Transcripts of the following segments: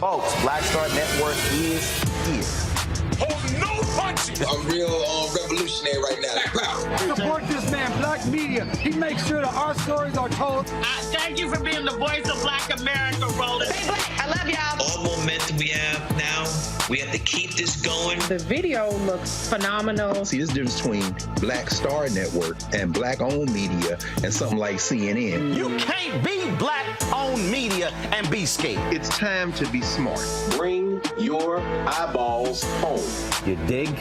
Folks, Black Star Network is here. Oh, no punches! I'm real revolutionary right now. Support this man, Black Media. He makes sure that our stories are told. Thank you for being the voice of Black America, Roland. Stay black. I love y'all. All momentum we have now, we have to keep this going. The video looks phenomenal. See, this difference between Black Star Network and Black-owned media and something like CNN. You can't be Black-owned media and be scared. It's time to be smart. Bring your eyeballs home. You dig?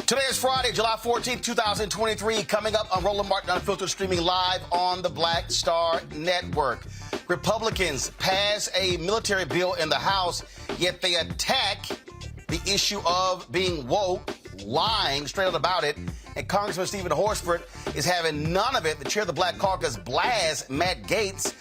Today is Friday, July 14th, 2023. Coming up on Roland Martin Unfiltered, streaming live on the Black Star Network. Republicans pass a military bill in the House, yet they attack the issue of being woke, lying straight out about it. And Congressman Stephen Horsford is having none of it. The chair of the Black Caucus blasts Matt Gaetz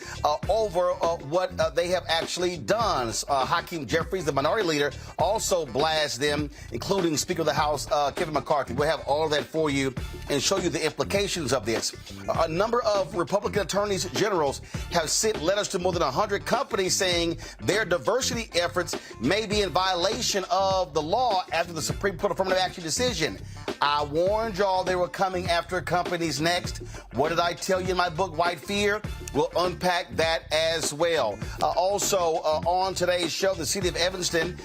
over what they have actually done. Hakeem Jeffries, the minority leader, also blasts them, including Speaker of the House Kevin McCarthy. We'll have all of that for you and show you the implications of this. A number of Republican attorneys generals have sent letters to more than 100 companies saying their diversity efforts may be in violation of the law after the Supreme Court affirmative action decision. I warned y'all they were coming after companies next. What did I tell you in my book, White Fear? We'll unpack that as well. Also, on today's show, the city of Evanston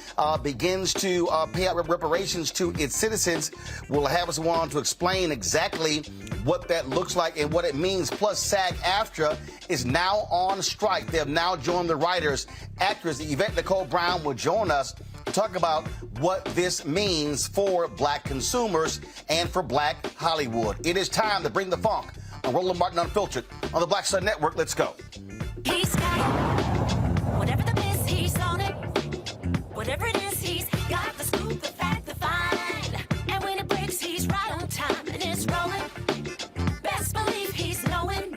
begins to pay out reparations to its citizens. We'll have someone to explain exactly what that looks like and what it means. Plus, SAG-AFTRA is now on strike. They have now joined the writers. Actress Yvette Nicole Brown will join us to talk about what this means for Black consumers and for Black Hollywood. It is time to bring the funk on Roland Martin Unfiltered on the Black Star Network. Let's go. He's got it. Whatever the miss, he's on it. Whatever it is, he's got the scoop, the fact, the find. And when it breaks, he's right on time and it's rolling. Best believe he's knowing.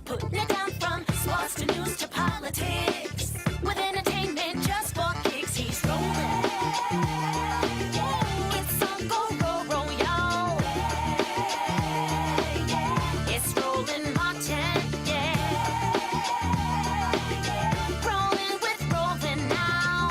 Putting it down from sports to news to politics. With entertainment just for kicks, he's rolling. It's on go, roll, y'all. It's Roland Martin, yeah. Rolling with Roland now.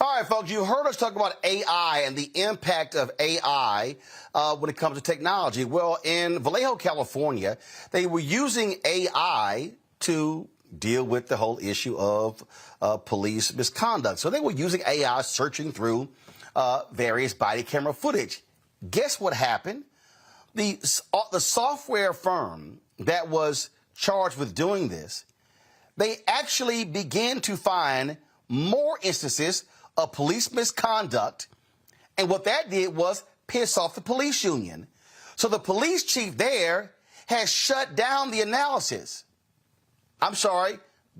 All right, folks, you heard us talk about AI and the impact of AI when it comes to technology. Well, in Vallejo, California, they were using AI to deal with the whole issue of police misconduct. So they were using AI, searching through various body camera footage. Guess what happened? The software firm that was charged with doing this, they actually began to find more instances of police misconduct. And what that did was piss off the police union. So the police chief there has shut down the analysis. I'm sorry,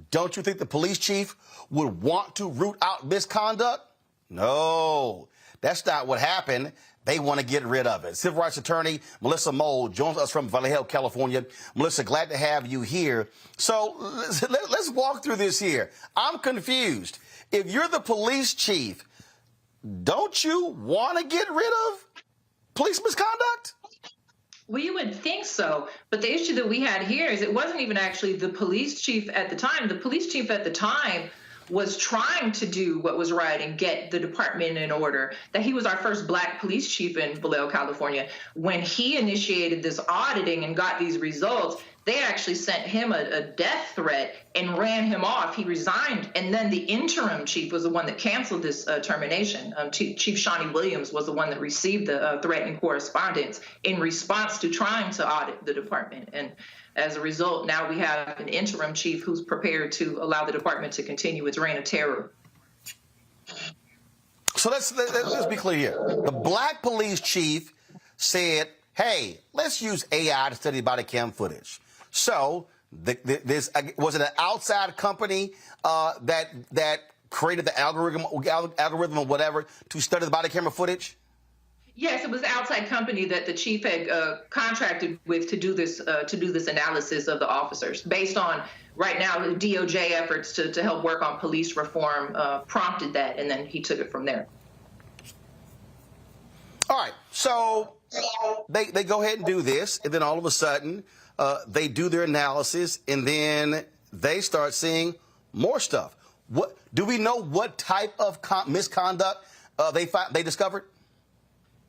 don't you think the police chief would want to root out misconduct? No, that's not what happened. They want to get rid of it. Civil rights attorney Melissa Mole joins us from Vallejo, California. Melissa, glad to have you here. So let's walk through this here. I'm confused. If you're the police chief, don't you want to get rid of police misconduct? Well, you would think so. But the issue that we had here is it wasn't even actually the police chief at the time. The police chief at the time was trying to do what was right and get the department in order. That he was our first black police chief in Vallejo, California. When he initiated this auditing and got these results, they actually sent him a death threat and ran him off. He resigned. And then the interim chief was the one that canceled this termination. Chief Shawnee Williams was the one that received the threatening correspondence in response to trying to audit the department. And as a result, now we have an interim chief who's prepared to allow the department to continue its reign of terror. So let's be clear here. The black police chief said, hey, let's use AI to study body cam footage. So was it an outside company that created the algorithm or whatever to study the body camera footage? Yes, it was an outside company that the chief had contracted with to do this analysis of the officers based on right now the DOJ efforts to help work on police reform prompted that, and then he took it from there. All right, so they go ahead and do this, and then all of a sudden they do their analysis, and then they start seeing more stuff. What do we know? What type of misconduct they discovered?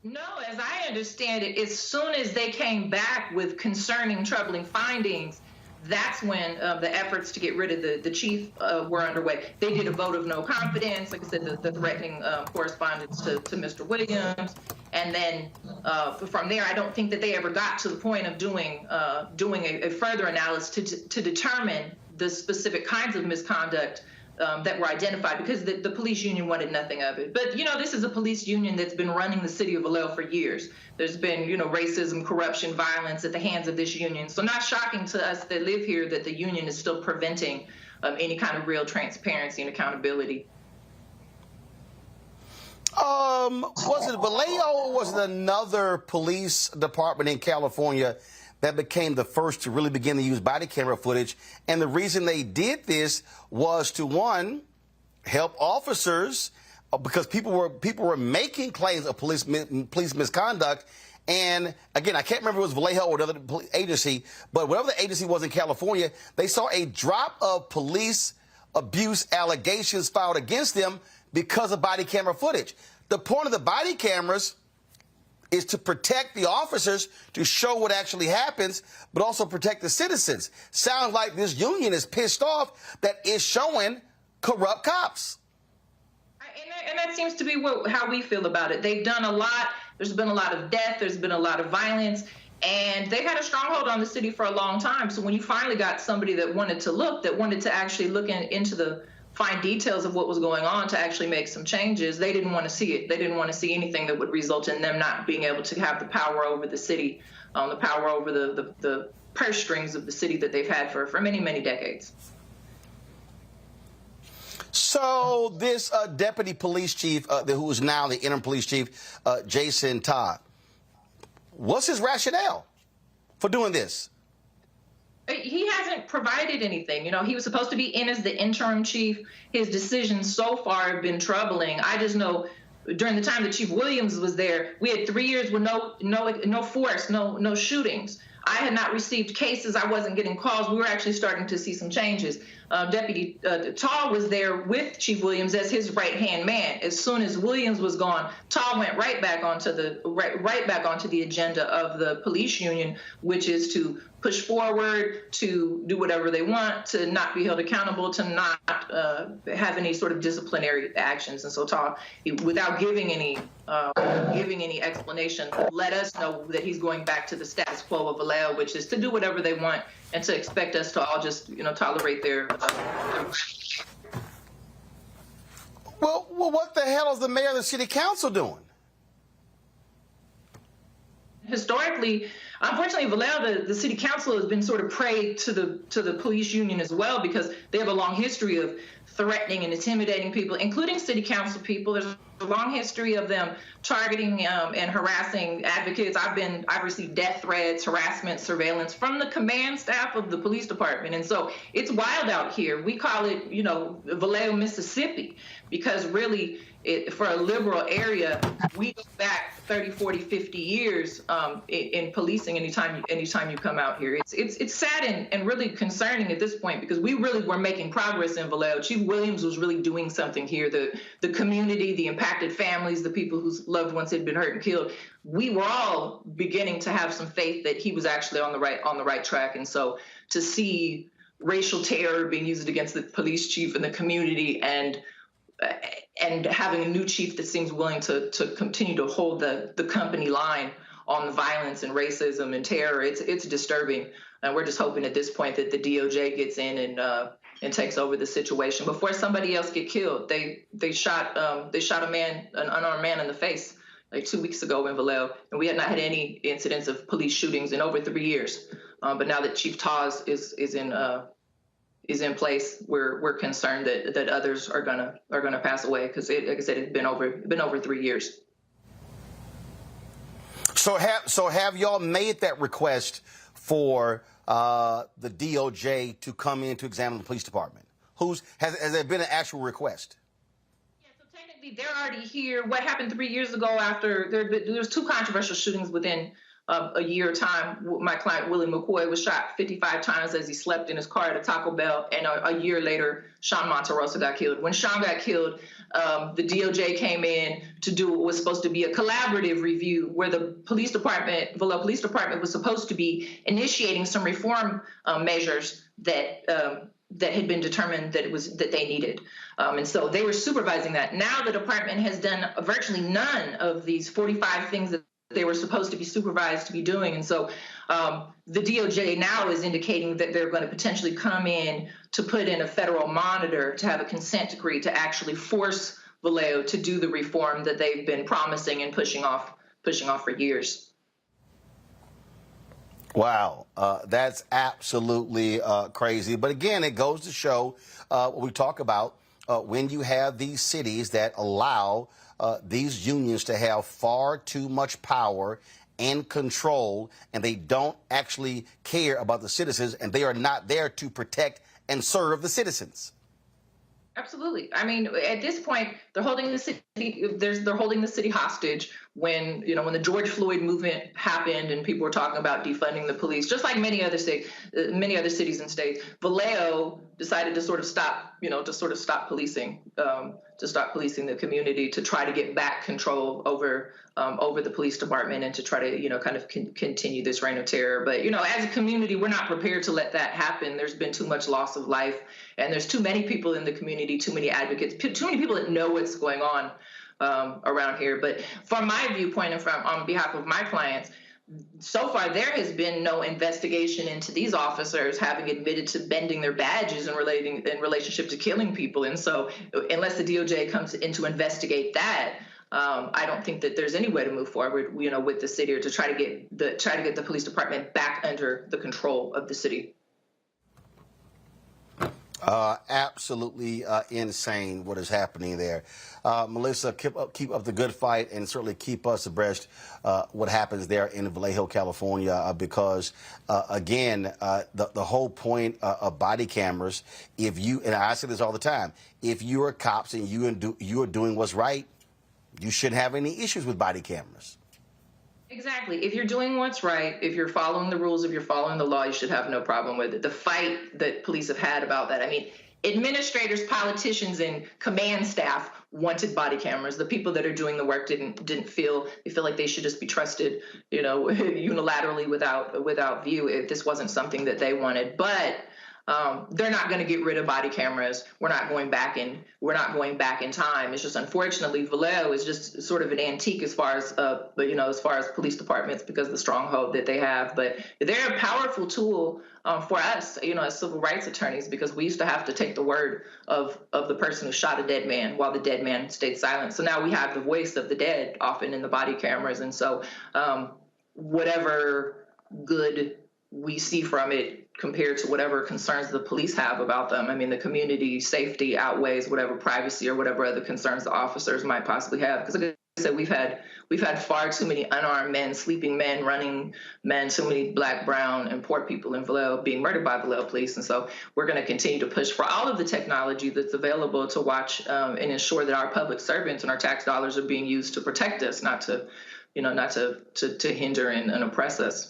No, as I understand it, as soon as they came back with concerning, troubling findings, that's when the efforts to get rid of the chief were underway. They did a vote of no confidence, like I said, the threatening correspondence to Mr. Williams. And then from there, I don't think that they ever got to the point of doing a further analysis to determine the specific kinds of misconduct that were identified, because the police union wanted nothing of it. But, this is a police union that's been running the city of Vallejo for years. There's been, racism, corruption, violence at the hands of this union. So not shocking to us that live here that the union is still preventing any kind of real transparency and accountability. Was it Vallejo or was it another police department in California that became the first to really begin to use body camera footage? And the reason they did this was to, one, help officers, because people were making claims of police misconduct. And again, I can't remember if it was Vallejo or another agency, but whatever the agency was in California, they saw a drop of police abuse allegations filed against them because of body camera footage. The point of the body cameras is to protect the officers, to show what actually happens, but also protect the citizens. Sounds like this union is pissed off that it's showing corrupt cops. And that seems to be how we feel about it. They've done a lot. There's been a lot of death. There's been a lot of violence. And they've had a stronghold on the city for a long time. So when you finally got somebody that wanted to actually look into the fine details of what was going on to actually make some changes, they didn't want to see it. They didn't want to see anything that would result in them not being able to have the power over the city, the power over the purse strings of the city that they've had for many, many decades. So this deputy police chief, who is now the interim police chief, Jason Todd, what's his rationale for doing this? He hasn't provided anything. He was supposed to be in as the interim chief. His decisions so far have been troubling. I just know during the time that Chief Williams was there, we had 3 years with no force, no shootings. I had not received cases. I wasn't getting calls. We were actually starting to see some changes. Deputy Tall was there with Chief Williams as his right-hand man. As soon as Williams was gone, Tall went right back onto the agenda of the police union, which is to push forward, to do whatever they want, to not be held accountable, to not have any sort of disciplinary actions. And so Tall, without giving any explanation, let us know that he's going back to the status quo of Vallejo, which is to do whatever they want and to expect us to all just, tolerate their. Well, what the hell is the mayor of the city council doing? Historically, unfortunately, Vallejo, the city council has been sort of prey to the police union as well, because they have a long history of threatening and intimidating people, including city council people. There's a long history of them targeting and harassing advocates. I've received death threats, harassment, surveillance from the command staff of the police department. And so it's wild out here. We call it, Vallejo, Mississippi, because really, for a liberal area, we go back 30, 40, 50 years in policing anytime you come out here. It's sad and really concerning at this point, because we really were making progress in Vallejo. Chief Williams was really doing something here. The community, the impacted families, the people whose loved ones had been hurt and killed, we were all beginning to have some faith that he was actually on the right track. And so to see racial terror being used against the police chief and the community, and having a new chief that seems willing to continue to hold the company line on the violence and racism and terror, it's disturbing. And we're just hoping at this point that the DOJ gets in and takes over the situation before somebody else get killed. They shot a man, an unarmed man, in the face like 2 weeks ago in Vallejo, and we had not had any incidents of police shootings in over 3 years. But now that Chief Taz is in place, we're concerned that others are gonna pass away, because like I said, it's been over 3 years. So have y'all made that request for the DOJ to come in to examine the police department? Has there been an actual request? Yeah, so technically they're already here. What happened 3 years ago after there was 2 controversial shootings within a year time? My client, Willie McCoy, was shot 55 times as he slept in his car at a Taco Bell. And a year later, Sean Monterosa got killed. When Sean got killed, the DOJ came in to do what was supposed to be a collaborative review, where the Vallejo Police Department was supposed to be initiating some reform measures that had been determined that they needed. And so they were supervising that. Now the department has done virtually none of these 45 things that they were supposed to be supervised to be doing. And so the DOJ now is indicating that they're going to potentially come in to put in a federal monitor, to have a consent decree to actually force Vallejo to do the reform that they've been promising and pushing off for years. Wow, that's absolutely crazy. But again, it goes to show what we talk about when you have these cities that allow these unions to have far too much power and control, and they don't actually care about the citizens, and they are not there to protect and serve the citizens. Absolutely. I mean, at this point, they're holding the city. They're holding the city hostage. When the George Floyd movement happened and people were talking about defunding the police, just like many other cities and states, Vallejo decided to sort of stop policing, to stop policing the community, to try to get back control over the police department, and to try to kind of continue this reign of terror. But as a community, we're not prepared to let that happen. There's been too much loss of life, and there's too many people in the community, too many advocates, too many people that know what's going on around here. But from my viewpoint and on behalf of my clients, so far there has been no investigation into these officers having admitted to bending their badges in relationship to killing people. And so unless the DOJ comes in to investigate that, I don't think that there's any way to move forward, with the city, or to try to get the police department back under the control of the city. Absolutely insane what is happening there. Melissa, keep up the good fight, and certainly keep us abreast what happens there in Vallejo, California, because, again, the whole point of body cameras, and I say this all the time, if you are cops and you are doing what's right, you shouldn't have any issues with body cameras. Exactly. If you're doing what's right, if you're following the rules, if you're following the law, you should have no problem with it. The fight that police have had about that, I mean, administrators, politicians, and command staff wanted body cameras. The people that are doing the work didn't feel like they should just be trusted, unilaterally without view if this wasn't something that they wanted. But they're not going to get rid of body cameras. We're not going back in time. It's just, unfortunately, Vallejo is just sort of an antique as far as police departments because of the stronghold that they have. But they're a powerful tool for us, as civil rights attorneys, because we used to have to take the word of the person who shot a dead man while the dead man stayed silent. So now we have the voice of the dead often in the body cameras. And so whatever good we see from it compared to whatever concerns the police have about them. I mean, the community safety outweighs whatever privacy or whatever other concerns the officers might possibly have. Because like I said, we've had far too many unarmed men, sleeping men, running men, so many Black, brown, and poor people in Vallejo being murdered by Vallejo police. And so we're going to continue to push for all of the technology that's available to watch and ensure that our public servants and our tax dollars are being used to protect us, not to hinder and oppress us.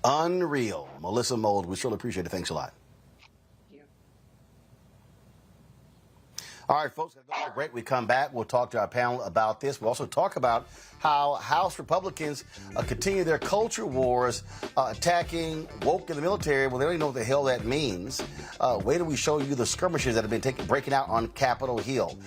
Unreal. Melissa Mold, we surely appreciate it. Thanks a lot. All right, folks, that's great. We come back. We'll talk to our panel about this. We'll also talk about how House Republicans continue their culture wars, attacking woke in the military. Well, they don't even know what the hell that means. Wait till we show you the skirmishes that have been breaking out on Capitol Hill.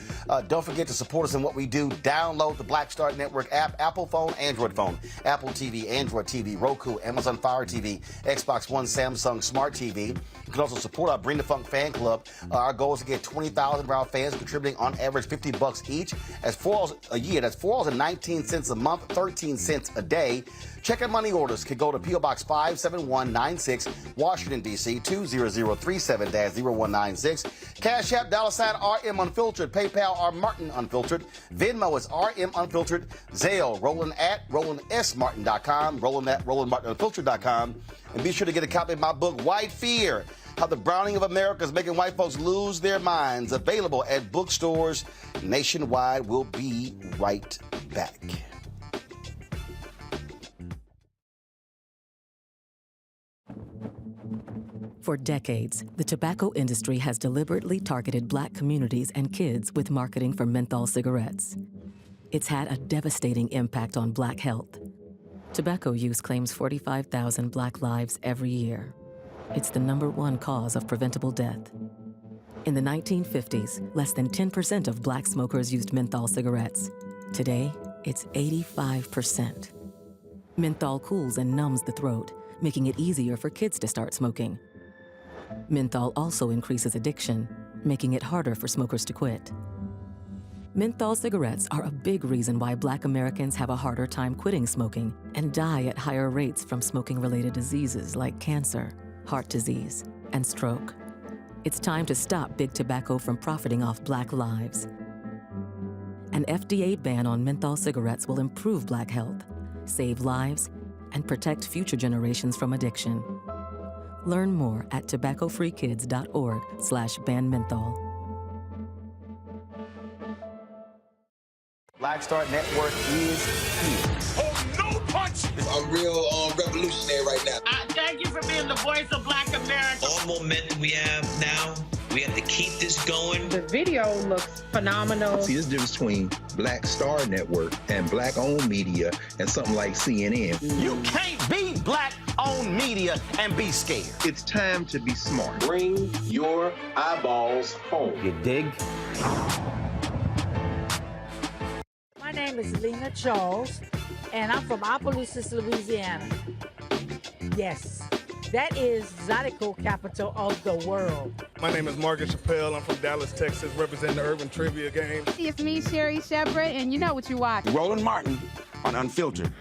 Don't forget to support us in what we do. Download the Black Star Network app, Apple phone, Android phone, Apple TV, Android TV, Roku, Amazon Fire TV, Xbox One, Samsung Smart TV. You can also support our Bring the Funk fan club. Our goal is to get 20,000 of our fans contributing on average $50 each. That's $4 a year. That's $4.19 a month, 13 cents a day. Check and money orders can go to P.O. Box 57196, Washington, D.C. 20037-0196. Cash App, $RM Unfiltered. PayPal, R Martin Unfiltered. Venmo is RM Unfiltered. Zelle, Roland at RolandSMartin.com. Roland at RolandMartinUnfiltered.com. And be sure to get a copy of my book, White Fear: How the Browning of America is Making White Folks Lose Their Minds. Available at bookstores nationwide. We'll be right back. For decades, the tobacco industry has deliberately targeted Black communities and kids with marketing for menthol cigarettes. It's had a devastating impact on Black health. Tobacco use claims 45,000 Black lives every year. It's the #1 cause of preventable death. In the 1950s, less than 10% of Black smokers used menthol cigarettes. Today, it's 85%. Menthol cools and numbs the throat, making it easier for kids to start smoking. Menthol also increases addiction, making it harder for smokers to quit. Menthol cigarettes are a big reason why Black Americans have a harder time quitting smoking and die at higher rates from smoking-related diseases like cancer, heart disease, and stroke. It's time to stop Big Tobacco from profiting off Black lives. An FDA ban on menthol cigarettes will improve Black health, save lives, and protect future generations from addiction. Learn more at tobaccofreekids.org/ban menthol. Black Star Network is here. Oh, no punch! I'm real revolutionary right now. Thank you for being the voice of Black America. All momentum we have now, we have to keep this going. The video looks phenomenal. See, there's a difference between Black Star Network and Black-owned media and something like CNN. You can't be Black-owned media and be scared. It's time to be smart. Bring your eyeballs home. You dig? My name is Lena Charles, and I'm from Opelousas, Louisiana. Yes, that is Zydeco capital of the world. My name is Margaret Chappelle. I'm from Dallas, Texas, representing the Urban Trivia Game. It's me, Sherry Shepard, and you know what you watch. Roland Martin on Unfiltered.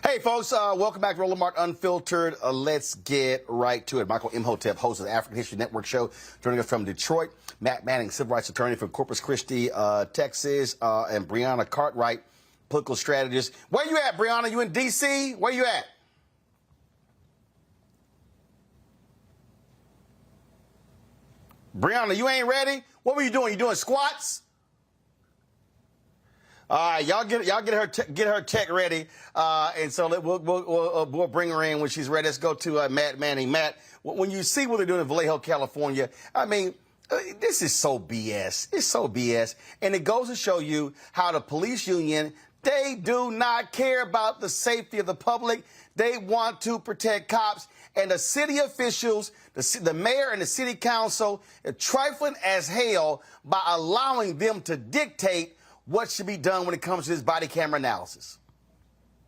Hey, folks, welcome back to Roland Martin Unfiltered. Let's get right to it. Michael Imhotep, host of the African History Network show, joining us from Detroit. Matt Manning, civil rights attorney from Corpus Christi, Texas, and Brianna Cartwright, political strategist. Where you at, Brianna? You in D.C.? Where you at? Brianna, you ain't ready? What were you doing? You doing squats? All right, y'all get her tech ready, and so we'll bring her in when she's ready. Let's go to Matt Manning. Matt, when you see what they're doing in Vallejo, California, I mean, this is so BS. It's so BS, and it goes to show you how the police union, they do not care about the safety of the public. They want to protect cops, and the city officials, the mayor and the city council, are trifling as hell by allowing them to dictate what should be done when it comes to this body camera analysis.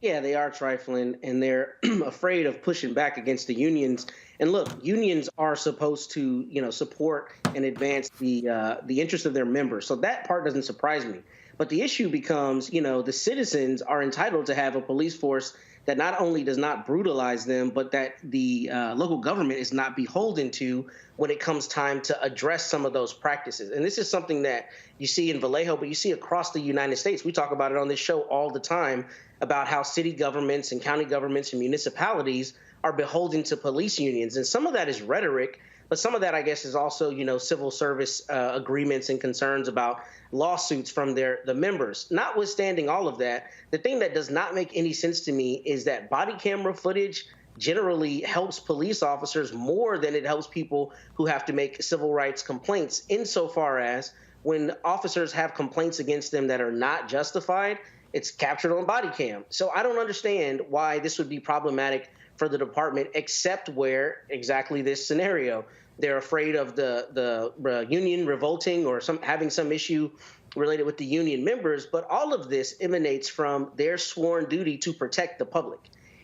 Yeah, they are trifling, and they're afraid of pushing back against the unions. And look, unions are supposed to, support and advance the interests of their members. So that part doesn't surprise me. But the issue becomes, the citizens are entitled to have a police force that not only does not brutalize them, but that the local government is not beholden to when it comes time to address some of those practices. And this is something that you see in Vallejo, but you see across the United States. We talk about it on this show all the time about how city governments and county governments and municipalities are beholden to police unions. And some of that is rhetoric, but some of that, I guess, is also, civil service agreements and concerns about lawsuits from the members. Notwithstanding all of that, the thing that does not make any sense to me is that body camera footage generally helps police officers more than it helps people who have to make civil rights complaints, insofar as when officers have complaints against them that are not justified, it's captured on body cam. So I don't understand why this would be problematic for the department, except where exactly this scenario. They're afraid of the union revolting or having some issue related with the union members. But all of this emanates from their sworn duty to protect the public.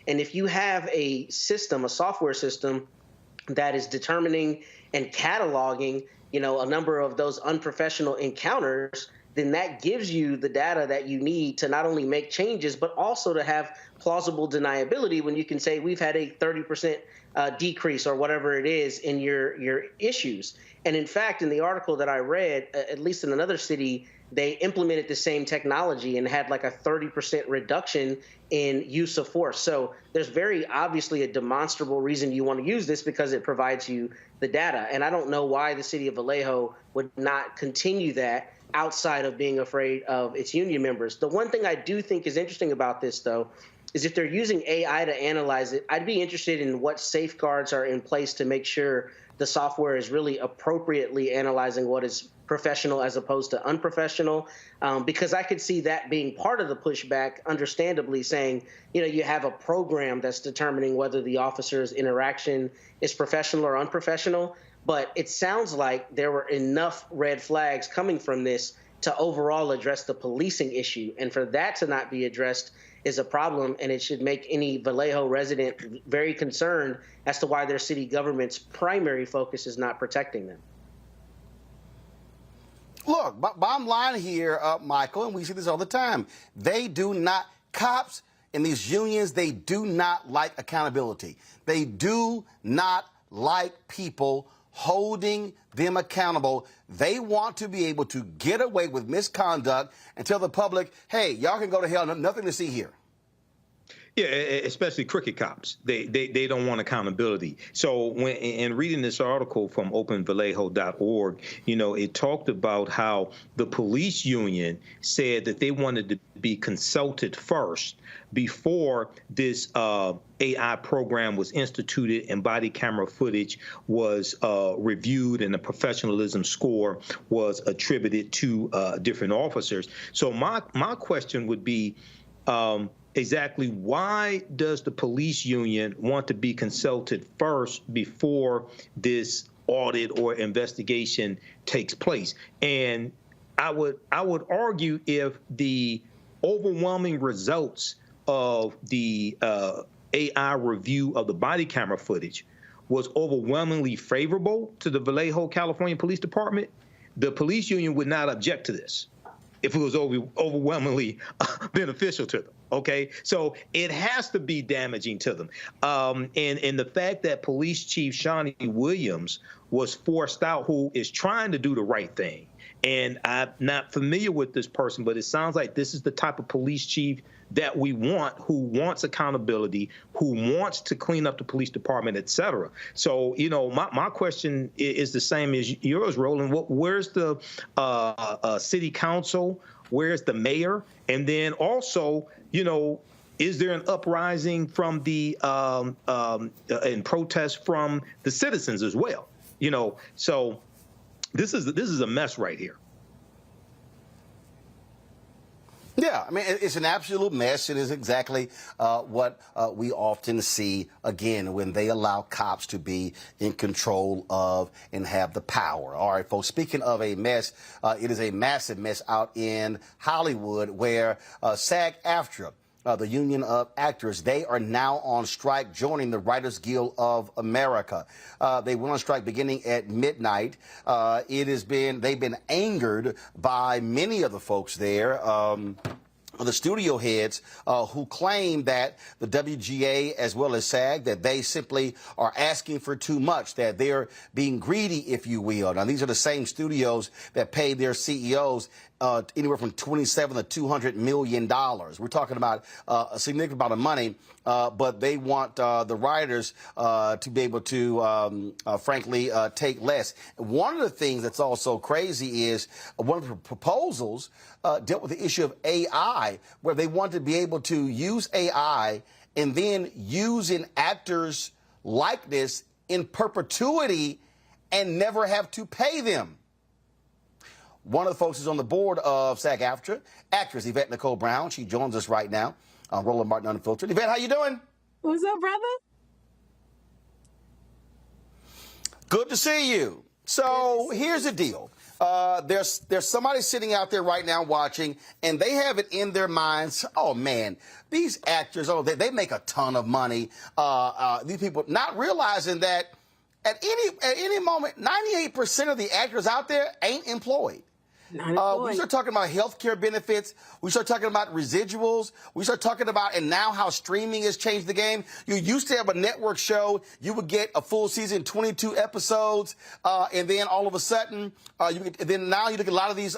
And if you have a system, a software system that is determining and cataloging, a number of those unprofessional encounters, then that gives you the data that you need to not only make changes, but also to have plausible deniability when you can say we've had a 30% decrease or whatever it is in your issues. And in fact, in the article that I read, at least in another city, they implemented the same technology and had like a 30% reduction in use of force. So there's very obviously a demonstrable reason you want to use this, because it provides you the data. And I don't know why the city of Vallejo would not continue that outside of being afraid of its union members. The one thing I do think is interesting about this, though, is if they're using AI to analyze it, I'd be interested in what safeguards are in place to make sure the software is really appropriately analyzing what is professional as opposed to unprofessional, because I could see that being part of the pushback, understandably saying, you have a program that's determining whether the officer's interaction is professional or unprofessional. But it sounds like there were enough red flags coming from this to overall address the policing issue. And for that to not be addressed is a problem, and it should make any Vallejo resident very concerned as to why their city government's primary focus is not protecting them. Look, bottom line here, Michael, and we see this all the time, cops in these unions, they do not like accountability. They do not like people holding them accountable. They want to be able to get away with misconduct and tell the public, hey, y'all can go to hell, nothing to see here. Yeah, especially crooked cops. They don't want accountability. So in reading this article from openvallejo.org, it talked about how the police union said that they wanted to be consulted first before this AI program was instituted and body camera footage was reviewed and the professionalism score was attributed to different officers. So my question would be, exactly why does the police union want to be consulted first before this audit or investigation takes place? And I would argue if the overwhelming results of the AI review of the body camera footage was overwhelmingly favorable to the Vallejo, California Police Department, the police union would not object to this if it was overwhelmingly beneficial to them. Okay, so it has to be damaging to them. And the fact that Police Chief Shawnee Williams was forced out, who is trying to do the right thing And I'm not familiar with this person, but it sounds like this is the type of police chief that we want, who wants accountability, who wants to clean up the police department, et cetera. So, you know, my question is the same as yours, Roland. Where's the city council? Where's the mayor? And then also, you know, is there an uprising from the and protest from the citizens as well? You know, so this is a mess right here. Yeah, I mean, it's an absolute mess. It is exactly what we often see, again, when they allow cops to be in control of and have the power. All right, folks, speaking of a mess, it is a massive mess out in Hollywood where SAG-AFTRA, the Union of Actors, they are now on strike, joining the Writers Guild of America. They went on strike beginning at midnight. They've been angered by many of the folks there. The studio heads who claim that the WGA as well as SAG, that they simply are asking for too much, that they're being greedy, if you will. Now, these are the same studios that pay their CEOs anywhere from $27 to $200 million. We're talking about a significant amount of money, but they want the writers to be able to, frankly, take less. One of the things that's also crazy is one of the proposals dealt with the issue of AI, where they want to be able to use AI and then use an actor's likeness in perpetuity and never have to pay them. One of the folks is on the board of SAG-AFTRA, actress Yvette Nicole Brown. She joins us right now on Roland Martin Unfiltered. Yvette, how you doing? What's up, brother? Good to see you. So here's the deal. There's somebody sitting out there right now watching, and they have it in their minds, oh, man, these actors, they make a ton of money. These people not realizing that at any moment, 98% of the actors out there ain't employed. We start talking about health care benefits. We start talking about residuals. We start talking about, and now how streaming has changed the game. You used to have a network show. You would get a full season, 22 episodes, and then all of a sudden, now you look at a lot of these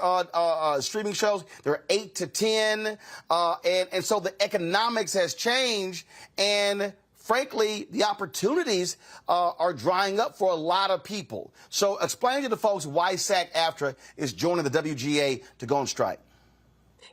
streaming shows, they're 8 to 10, and so the economics has changed, and frankly, the opportunities are drying up for a lot of people. So explain to the folks why SAG-AFTRA is joining the WGA to go on strike.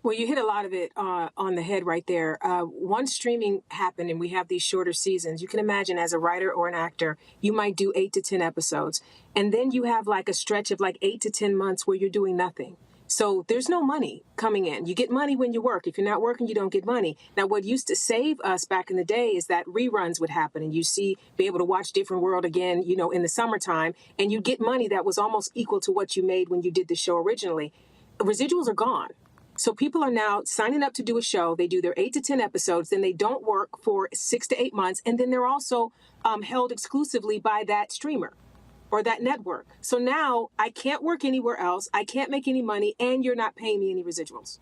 Well, you hit a lot of it on the head right there. Once streaming happened and we have these shorter seasons, you can imagine as a writer or an actor, you might do 8 to 10 episodes. And then you have like a stretch of like 8 to 10 months where you're doing nothing. So there's no money coming in. You get money when you work. If you're not working, you don't get money. Now, what used to save us back in the day is that reruns would happen and be able to watch Different World again, you know, in the summertime, and you get money that was almost equal to what you made when you did the show originally. Residuals are gone. So people are now signing up to do a show. They do their 8 to 10 episodes, then they don't work for 6 to 8 months, and then they're also held exclusively by that streamer or that network. So now I can't work anywhere else. I can't make any money, and you're not paying me any residuals.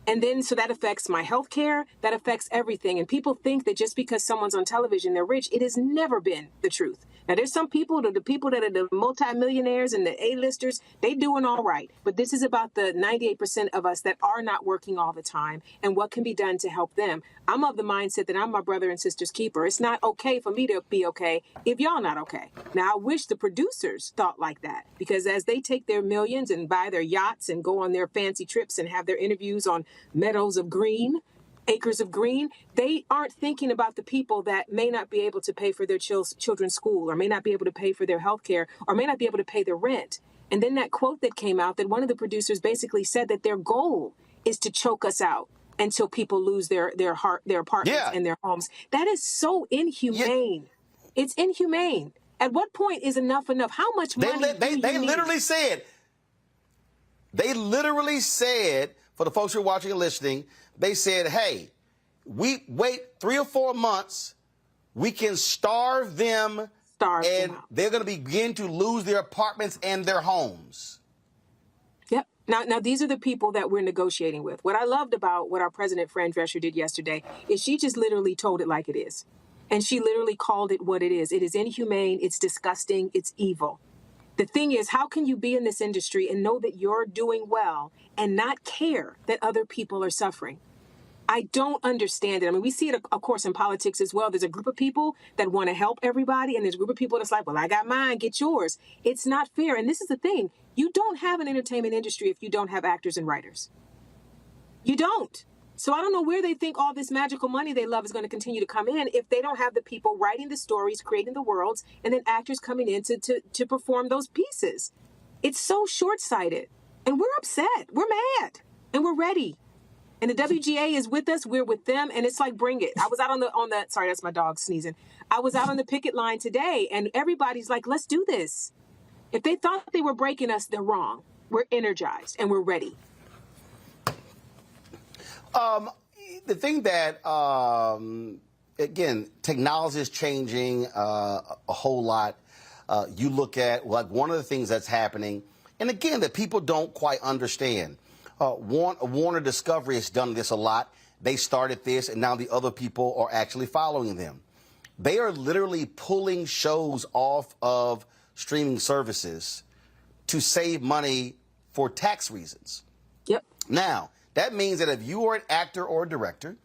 And then, so that affects my health care, that affects everything. And people think that just because someone's on television, they're rich. It has never been the truth. Now, there's some people, the people that are the multimillionaires and the A-listers, they doing all right. But this is about the 98% of us that are not working all the time and what can be done to help them. I'm of the mindset that I'm my brother and sister's keeper. It's not okay for me to be okay if y'all not okay. Now, I wish the producers thought like that, because as they take their millions and buy their yachts and go on their fancy trips and have their interviews on meadows of green, acres of green, they aren't thinking about the people that may not be able to pay for their children's school, or may not be able to pay for their health care, or may not be able to pay their rent. And then that quote that came out, that one of the producers basically said that their goal is to choke us out until people lose their apartments and their homes. That is so inhumane. Yeah. It's inhumane. At what point is enough? How much money they literally said, for the folks who are watching and listening, they said, hey, we wait 3 or 4 months, we can starve them, and they're going to begin to lose their apartments and their homes. Yep. Now, these are the people that we're negotiating with. What I loved about what our president, Fran Drescher, did yesterday is she just literally told it like it is. And she literally called it what it is. It is inhumane, it's disgusting, it's evil. The thing is, how can you be in this industry and know that you're doing well and not care that other people are suffering? I don't understand it. I mean, we see it, of course, in politics as well. There's a group of people that want to help everybody, and there's a group of people that's like, well, I got mine, get yours. It's not fair. And this is the thing. You don't have an entertainment industry if you don't have actors and writers. You don't. So I don't know where they think all this magical money they love is going to continue to come in if they don't have the people writing the stories, creating the worlds, and then actors coming in to perform those pieces. It's so short-sighted. And we're upset. We're mad. And we're ready. And the WGA is with us. We're with them. And it's like, bring it. I was out on the sorry, that's my dog sneezing. I was out on the picket line today, and everybody's like, let's do this. If they thought they were breaking us, they're wrong. We're energized and we're ready. The thing that, again, technology is changing a whole lot. You look at, like, one of the things that's happening, and again, that people don't quite understand. Warner Discovery has done this a lot. They started this, and now the other people are actually following them. They are literally pulling shows off of streaming services to save money for tax reasons. Yep. Now, that means that if you are an actor or a director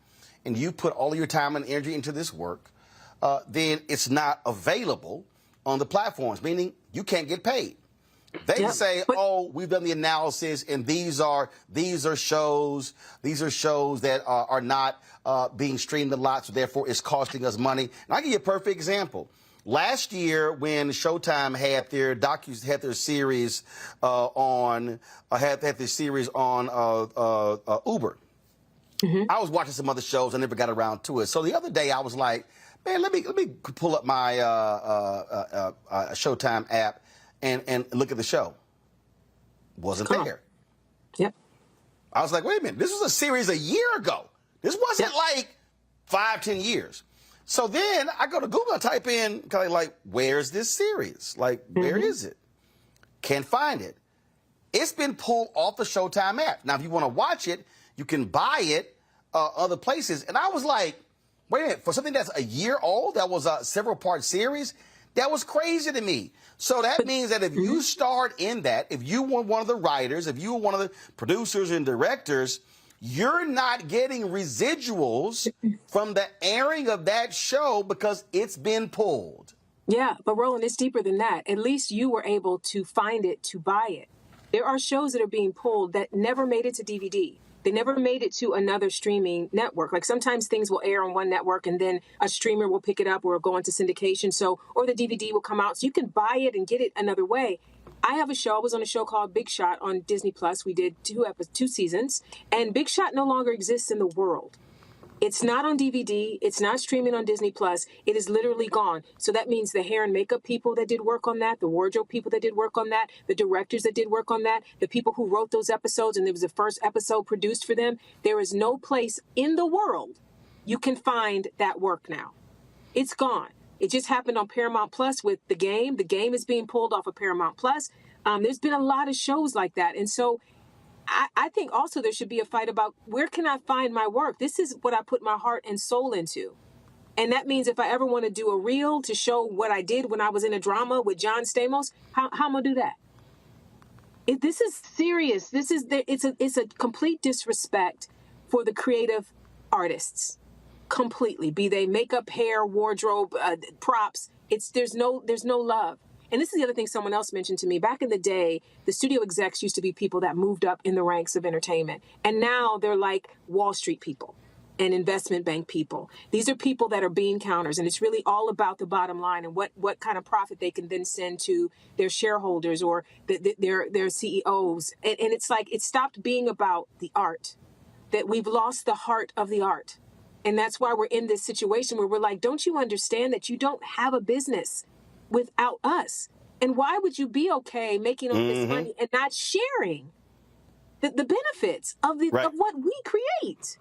and you put all of your time and energy into this work, then it's not available on the platforms, meaning you can't get paid. They say, oh, we've done the analysis, and these are shows that are not being streamed a lot, so therefore it's costing us money. And I'll give you a perfect example. Last year, when Showtime had their series on Uber, I was watching some other shows. I never got around to it. So the other day, I was like, man, let me pull up my Showtime app and look at the show. Wasn't there. Yep. I was like, wait a minute, this was a series a year ago. This wasn't like 5-10 years. So then I go to Google and type in, like, where's this series? Like, where is it? Can't find it. It's been pulled off the Showtime app. Now, if you want to watch it, you can buy it other places. And I was like, wait a minute, for something that's a year old, that was a several-part series, that was crazy to me. So that means that if you start in that, if you were one of the writers, if you were one of the producers and directors, you're not getting residuals from the airing of that show because it's been pulled. Yeah, but Roland, it's deeper than that. At least you were able to find it, to buy it. There are shows that are being pulled that never made it to DVD. They never made it to another streaming network. Like sometimes things will air on one network and then a streamer will pick it up or go into syndication. Or the DVD will come out. So you can buy it and get it another way. I have a show. I was on a show called Big Shot on Disney Plus. We did 2 seasons, and Big Shot no longer exists in the world. It's not on DVD. It's not streaming on Disney Plus. It is literally gone. So that means the hair and makeup people that did work on that, the wardrobe people that did work on that, the directors that did work on that, the people who wrote those episodes, and it was the first episode produced for them. There is no place in the world you can find that work now. It's gone. It just happened on Paramount Plus with The Game. The Game is being pulled off of Paramount Plus. There's been a lot of shows like that. And so I think also there should be a fight about where can I find my work? This is what I put my heart and soul into. And that means if I ever want to do a reel to show what I did when I was in a drama with John Stamos, how am I going to do that? This is serious. It's a complete disrespect for the creative artists. Completely. Be they makeup, hair, wardrobe, props. There's no love. And this is the other thing someone else mentioned to me. Back in the day, the studio execs used to be people that moved up in the ranks of entertainment. And now they're like Wall Street people and investment bank people. These are people that are bean counters. And it's really all about the bottom line and what kind of profit they can then send to their shareholders or their CEOs. And it's like it stopped being about the art, that we've lost the heart of the art. And that's why we're in this situation where we're like, don't you understand that you don't have a business without us? And why would you be okay making all this money and not sharing the benefits of what we create?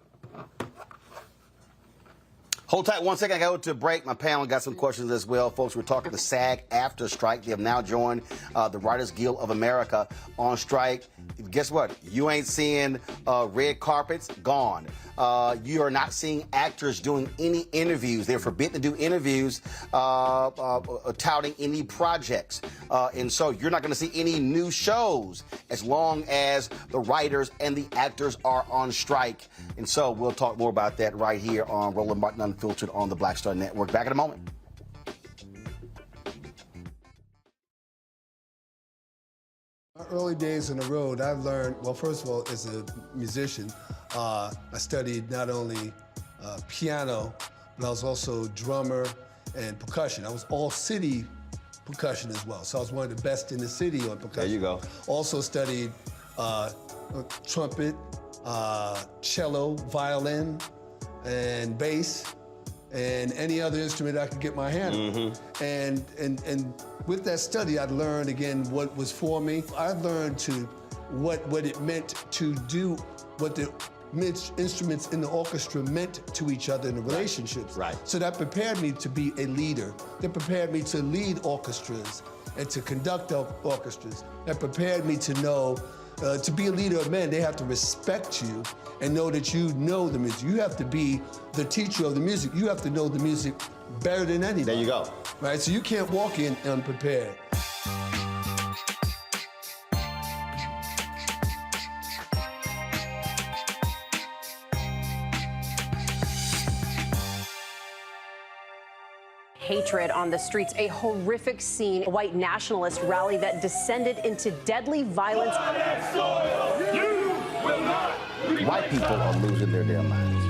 Hold tight 1 second. I got to go to a break. My panel got some questions as well. Folks, we're talking the SAG-AFTRA strike. They have now joined the Writers Guild of America on strike. Guess what? You ain't seeing red carpets. Gone. You are not seeing actors doing any interviews. They're forbidden to do interviews touting any projects. And so you're not going to see any new shows as long as the writers and the actors are on strike. And so we'll talk more about that right here on Roland Martin Unfiltered on the Black Star Network. Back in a moment. My early days on the road, I've learned, well, first of all, as a musician, I studied not only piano, but I was also drummer and percussion. I was all city percussion as well. So I was one of the best in the city on percussion. There you go. Also studied trumpet, cello, violin, and bass, and any other instrument I could get my hand on. And with that study, I learned again what was for me. I learned what it meant to do what the instruments in the orchestra meant to each other in the relationships. Right. So that prepared me to be a leader. That prepared me to lead orchestras and to conduct orchestras. That prepared me to know to be a leader of men, they have to respect you and know that you know the music. You have to be the teacher of the music. You have to know the music better than anybody. There you go. Right, so you can't walk in unprepared. Hatred on the streets, a horrific scene, a white nationalist rally that descended into deadly violence. White people are losing their damn minds.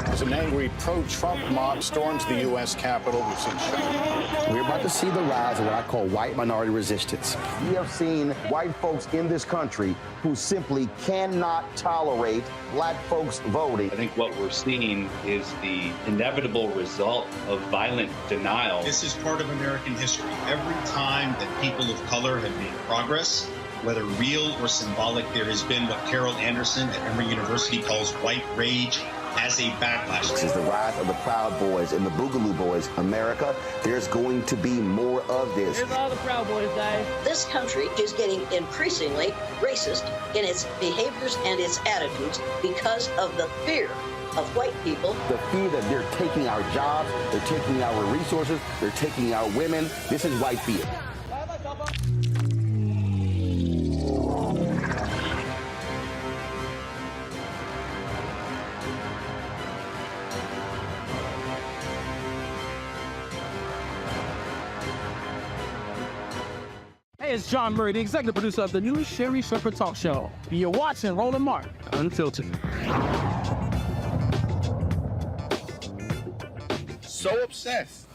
As an angry pro-Trump mob storms the U.S. Capitol, we've seen shooting. We're about to see the rise of what I call white minority resistance. We have seen white folks in this country who simply cannot tolerate black folks voting. I think what we're seeing is the inevitable result of violent denial. This is part of American history. Every time that people of color have made progress, whether real or symbolic, there has been what Carol Anderson at Emory University calls white rage as a backlash. This is the rise of the Proud Boys and the Boogaloo Boys. America, there's going to be more of this. Here's all the Proud Boys, Dave. This country is getting increasingly racist in its behaviors and its attitudes because of the fear of white people. The fear that they're taking our jobs, they're taking our resources, they're taking our women. This is white fear. Hey, it's John Murray, the executive producer of the new Sherry Shepherd Talk Show. You're watching Roland Martin Unfiltered. So obsessed.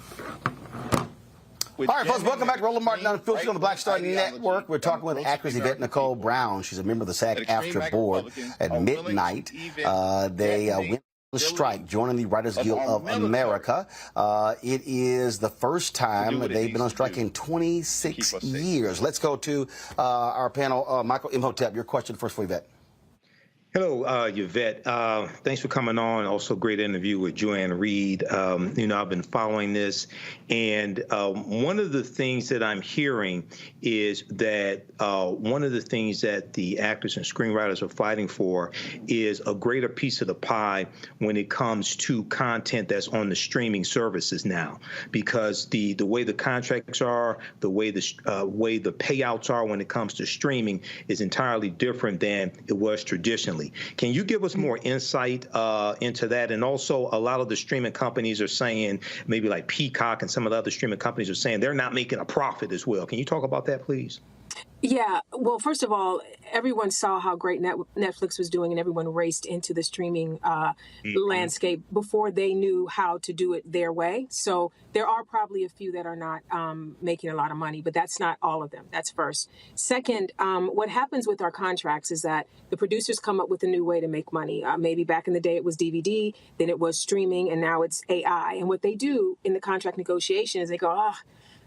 All right, folks, welcome back to Roland Martin Unfiltered on the Black Star Network. We're talking with actress Yvette Nicole Brown. She's a member of the SAG-AFTRA board. At midnight, they went on strike, joining the Writers Guild of America. It is the first time they've been on strike in 26 years. Let's go to our panel. Michael Imhotep, your question first for Yvette. Hello, Yvette. Thanks for coming on. Also, great interview with Joanne Reed. I've been following this, and one of the things that I'm hearing is that one of the things that the actors and screenwriters are fighting for is a greater piece of the pie when it comes to content that's on the streaming services now, because the way the contracts are, the way the payouts are when it comes to streaming is entirely different than it was traditionally. Can you give us more insight into that? And also, a lot of the streaming companies are saying, maybe like Peacock and some of the other streaming companies are saying they're not making a profit as well. Can you talk about that, please? Yeah. Well, first of all, everyone saw how great Netflix was doing, and everyone raced into the streaming landscape before they knew how to do it their way. So there are probably a few that are not making a lot of money, but that's not all of them. That's first. Second, what happens with our contracts is that the producers come up with a new way to make money. Maybe back in the day it was DVD, then it was streaming, and now it's AI. And what they do in the contract negotiation is they go,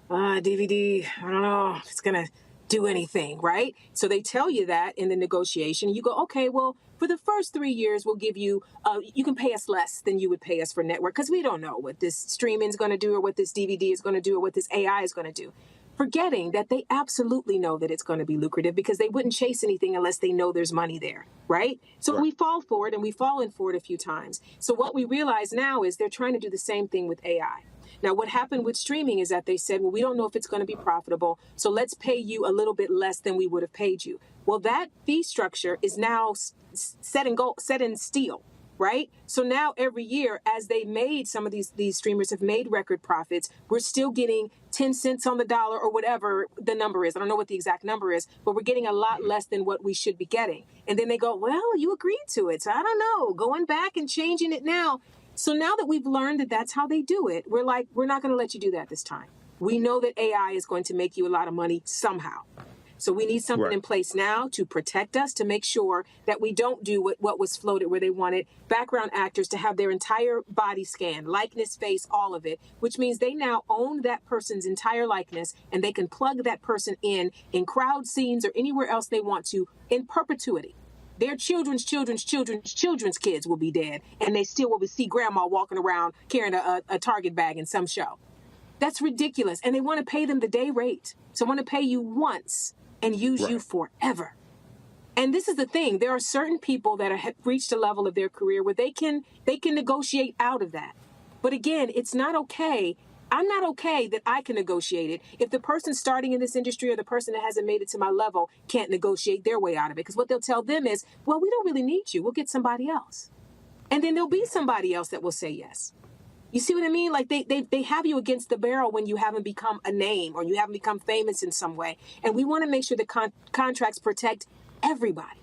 DVD, I don't know, it's going to do anything, right? So they tell you that in the negotiation. You go, okay, well, for the first 3 years, we'll give you, you can pay us less than you would pay us for network, because we don't know what this streaming is going to do or what this DVD is going to do or what this AI is going to do. Forgetting that they absolutely know that it's going to be lucrative, because they wouldn't chase anything unless they know there's money there, right? So we fall for it, and we've fallen for it a few times. So what we realize now is they're trying to do the same thing with AI. Now, what happened with streaming is that they said, well, we don't know if it's going to be profitable, so let's pay you a little bit less than we would have paid you. Well, that fee structure is now set in steel, right? So now every year, as they made, some of these streamers have made record profits, we're still getting 10 cents on the dollar or whatever the number is. I don't know what the exact number is, but we're getting a lot less than what we should be getting. And then they go, well, you agreed to it, so I don't know, going back and changing it now. So now that we've learned that that's how they do it, we're like, we're not going to let you do that this time. We know that AI is going to make you a lot of money somehow. So we need something in place now to protect us, to make sure that we don't do what was floated, where they wanted background actors to have their entire body scanned, likeness, face, all of it, which means they now own that person's entire likeness, and they can plug that person in crowd scenes or anywhere else they want to in perpetuity. Their children's kids will be dead, and they still will see grandma walking around carrying a Target bag in some show. That's ridiculous. And they want to pay them the day rate. So want to pay you once and use you forever. And this is the thing. There are certain people that have reached a level of their career where they can negotiate out of that. But again, it's not okay. I'm not okay that I can negotiate it if the person starting in this industry or the person that hasn't made it to my level can't negotiate their way out of it. Because what they'll tell them is, well, we don't really need you. We'll get somebody else. And then there'll be somebody else that will say yes. You see what I mean? Like they have you against the barrel when you haven't become a name or you haven't become famous in some way. And we want to make sure the contracts protect everybody,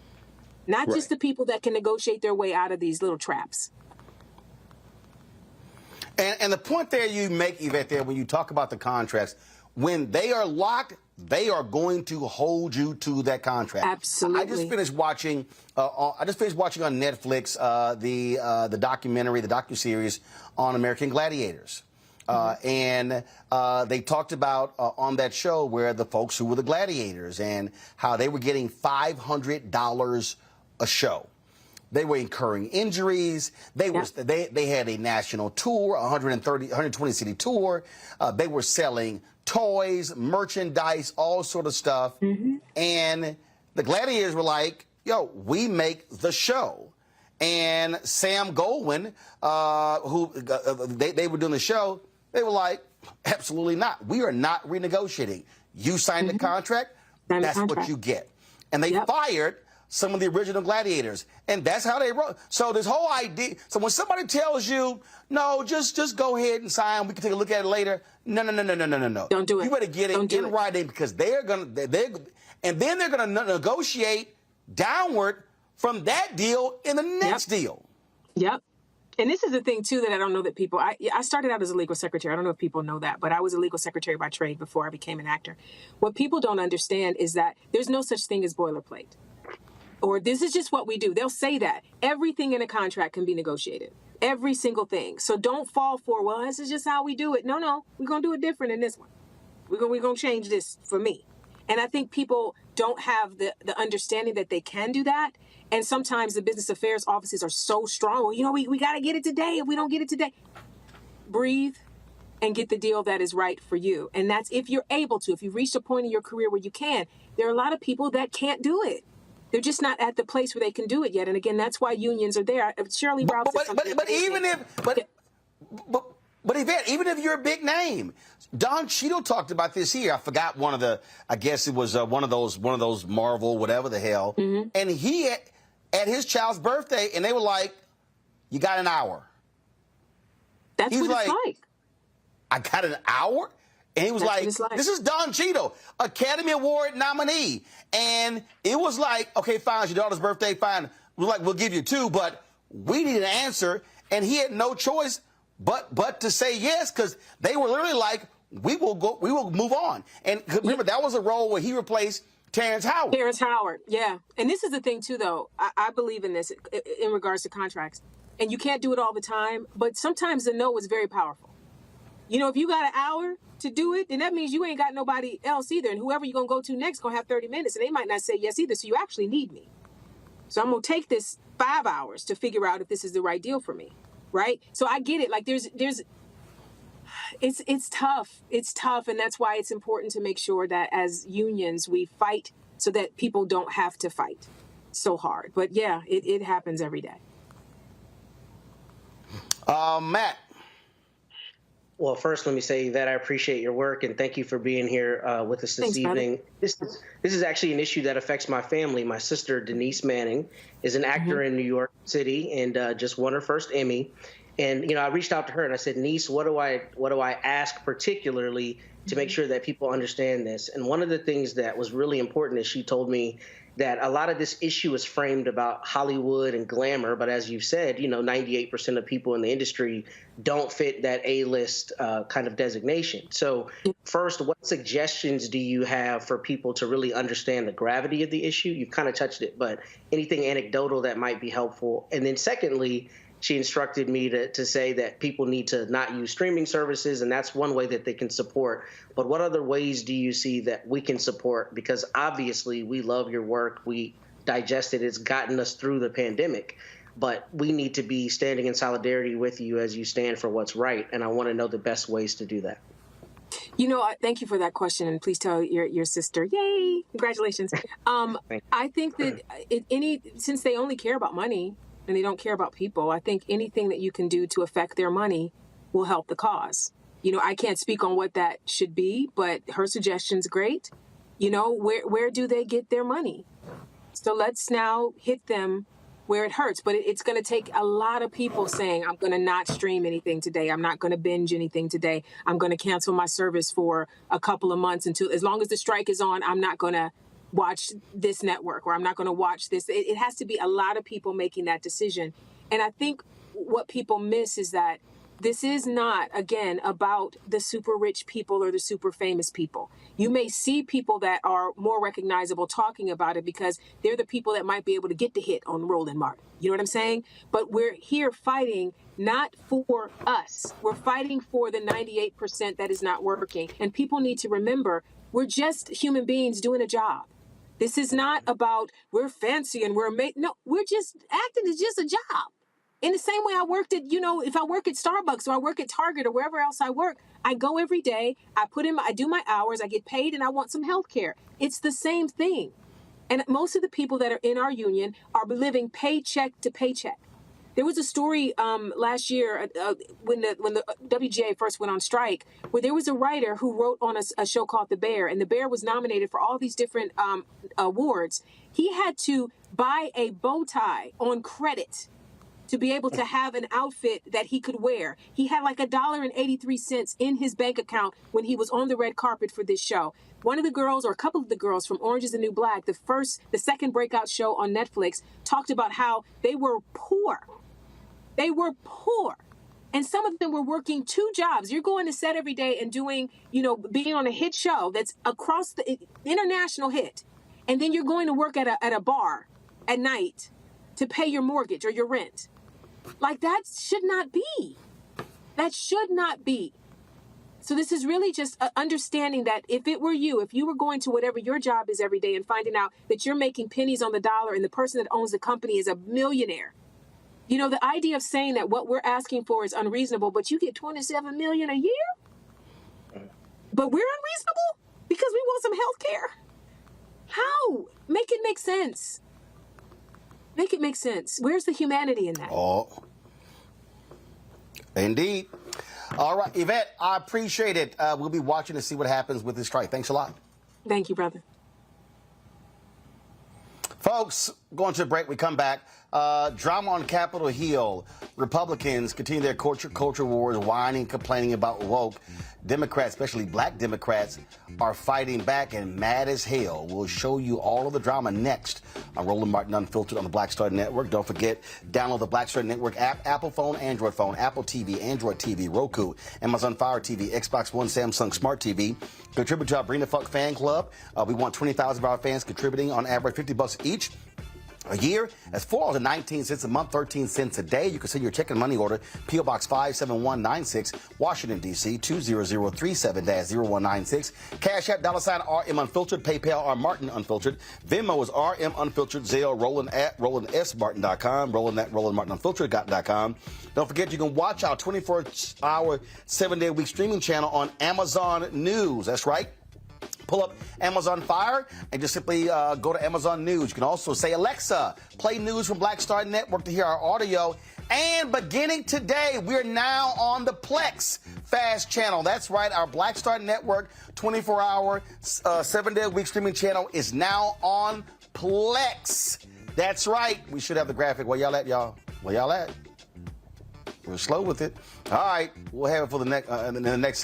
not just the people that can negotiate their way out of these little traps. And the point there you make, Yvette, there when you talk about the contracts, when they are locked, they are going to hold you to that contract. Absolutely. I just finished watching on Netflix the documentary, the docuseries on American Gladiators. And they talked about on that show where the folks who were the gladiators and how they were getting $500 a show. They were incurring injuries. They had a national tour, 120 city tour. They were selling toys, merchandise, all sort of stuff. And the gladiators were like, yo, we make the show. And Sam Goldwyn, who they were doing the show, they were like, absolutely not. We are not renegotiating. You signed the contract, that's what you get. And they fired some of the original gladiators. And that's how they wrote. So this whole idea, so when somebody tells you, no, just go ahead and sign, we can take a look at it later. No. Don't do it. You better get it in writing, because they're going to negotiate downward from that deal in the next deal. Yep. And this is the thing, too, that I don't know that people, I started out as a legal secretary. I don't know if people know that, but I was a legal secretary by trade before I became an actor. What people don't understand is that there's no such thing as boilerplate. Or this is just what we do. They'll say that. Everything in a contract can be negotiated. Every single thing. So don't fall for, well, this is just how we do it. No, we're going to do it different in this one. We're going to change this for me. And I think people don't have the understanding that they can do that. And sometimes the business affairs offices are so strong. Well, we got to get it today. If we don't get it today, breathe and get the deal that is right for you. And that's if you're able to. If you've reached a point in your career where you can. There are a lot of people that can't do it. They're just not at the place where they can do it yet. And again, that's why unions are there. Shirley Ralph said something. But Yvette, even if you're a big name, Don Cheadle talked about this here. I forgot I guess it was one of those Marvel, whatever the hell. And he at his child's birthday, and they were like, you got an hour. That's what it's like. I got an hour? And he was like, this is Don Cheadle, Academy Award nominee. And it was like, okay, fine, it's your daughter's birthday, fine. We're like, we'll give you 2, but we need an answer. And he had no choice but to say yes, because they were literally like, we will move on. And remember, that was a role where he replaced Terrence Howard. Yeah. And this is the thing, too, though. I believe in this in regards to contracts. And you can't do it all the time, but sometimes the no is very powerful. You know, if you got an hour to do it, then that means you ain't got nobody else either. And whoever you're going to go to next going to have 30 minutes, and they might not say yes either. So you actually need me. So I'm going to take this 5 hours to figure out if this is the right deal for me, right? So I get it. Like it's tough. It's tough, and that's why it's important to make sure that as unions we fight so that people don't have to fight so hard. But yeah, it happens every day. Matt. Well, first, let me say that I appreciate your work and thank you for being here with us this evening. This is actually an issue that affects my family. My sister, Denise Manning, is an actor in New York City and just won her first Emmy. And, you know, I reached out to her and I said, niece, what do I ask particularly to make sure that people understand this? And one of the things that was really important is she told me that a lot of this issue is framed about Hollywood and glamour. But as you've said, you know, 98% of people in the industry don't fit that A-list kind of designation. So first, what suggestions do you have for people to really understand the gravity of the issue? You've kind of touched it, but anything anecdotal that might be helpful. And then secondly, she instructed me to say that people need to not use streaming services, and that's one way that they can support. But what other ways do you see that we can support? Because obviously we love your work. We digest it. It's gotten us through the pandemic. But we need to be standing in solidarity with you as you stand for what's right. And I want to know the best ways to do that. You know, thank you for that question, and please tell your sister, yay, congratulations. I think that since they only care about money, and they don't care about people, I think anything that you can do to affect their money will help the cause. You know, I can't speak on what that should be, but her suggestion's great. You know, where do they get their money? So let's now hit them where it hurts. But it's going to take a lot of people saying, I'm going to not stream anything today. I'm not going to binge anything today. I'm going to cancel my service for a couple of months until, as long as the strike is on, I'm not going to watch this network, or I'm not going to watch this. It has to be a lot of people making that decision. And I think what people miss is that this is not, again, about the super rich people or the super famous people. You may see people that are more recognizable talking about it because they're the people that might be able to get the hit on Roland Martin. You know what I'm saying? But we're here fighting not for us. We're fighting for the 98% that is not working. And people need to remember, we're just human beings doing a job. This is not about we're fancy and we're amazing. No, we're just acting as just a job. In the same way I worked at, you know, if I work at Starbucks or I work at Target or wherever else I work, I go every day, I do my hours, I get paid, and I want some health care. It's the same thing. And most of the people that are in our union are living paycheck to paycheck. There was a story last year when the WGA first went on strike, where there was a writer who wrote on a show called The Bear, and The Bear was nominated for all these different awards. He had to buy a bow tie on credit to be able to have an outfit that he could wear. He had like $1.83 in his bank account when he was on the red carpet for this show. One of the girls, or a couple of the girls from Orange is the New Black, the second breakout show on Netflix, talked about how they were poor. They were poor. And some of them were working 2 jobs. You're going to set every day and doing, you know, being on a hit show that's across the international hit. And then you're going to work at a bar at night to pay your mortgage or your rent. Like, that should not be. That should not be. So this is really just understanding that if it were you, if you were going to whatever your job is every day and finding out that you're making pennies on the dollar and the person that owns the company is a millionaire, you know, the idea of saying that what we're asking for is unreasonable, but you get $27 million a year, but we're unreasonable because we want some health care. How? Make it make sense. Make it make sense. Where's the humanity in that? Oh, indeed. All right, Yvette, I appreciate it. We'll be watching to see what happens with this strike. Thanks a lot. Thank you, brother. Folks, going to a break. We come back. Drama on Capitol Hill. Republicans continue their culture wars, whining, complaining about woke. Democrats, especially black Democrats, are fighting back and mad as hell. We'll show you all of the drama next on Roland Martin Unfiltered on the Black Star Network. Don't forget, download the Black Star Network app, Apple phone, Android phone, Apple TV, Android TV, Roku, Amazon Fire TV, Xbox One, Samsung Smart TV. Contribute to our Bring the Fuck fan club. We want 20,000 of our fans contributing on average $50 each. a year. That's $4.19 a month, 13 cents a day. You can send your check and money order, P.O. Box 57196, Washington, D.C., 20037-0196. Cash App, $RM Unfiltered, PayPal, R Martin Unfiltered. Venmo is RM Unfiltered, Zelle, Roland at RolandSMartin.com, Roland at RolandMartinUnfiltered.com. Don't forget, you can watch our 24-hour, 7-day-a-week streaming channel on Amazon News. That's right. Pull up Amazon Fire and just simply go to Amazon News. You can also say, Alexa, play news from Black Star Network to hear our audio. And beginning today, we're now on the Plex Fast channel. That's right, our Black Star Network 24-hour, 7-day-a-week streaming channel is now on Plex. That's right. We should have the graphic. Where y'all at, y'all? Where y'all at? We're slow with it. All right, we'll have it for the next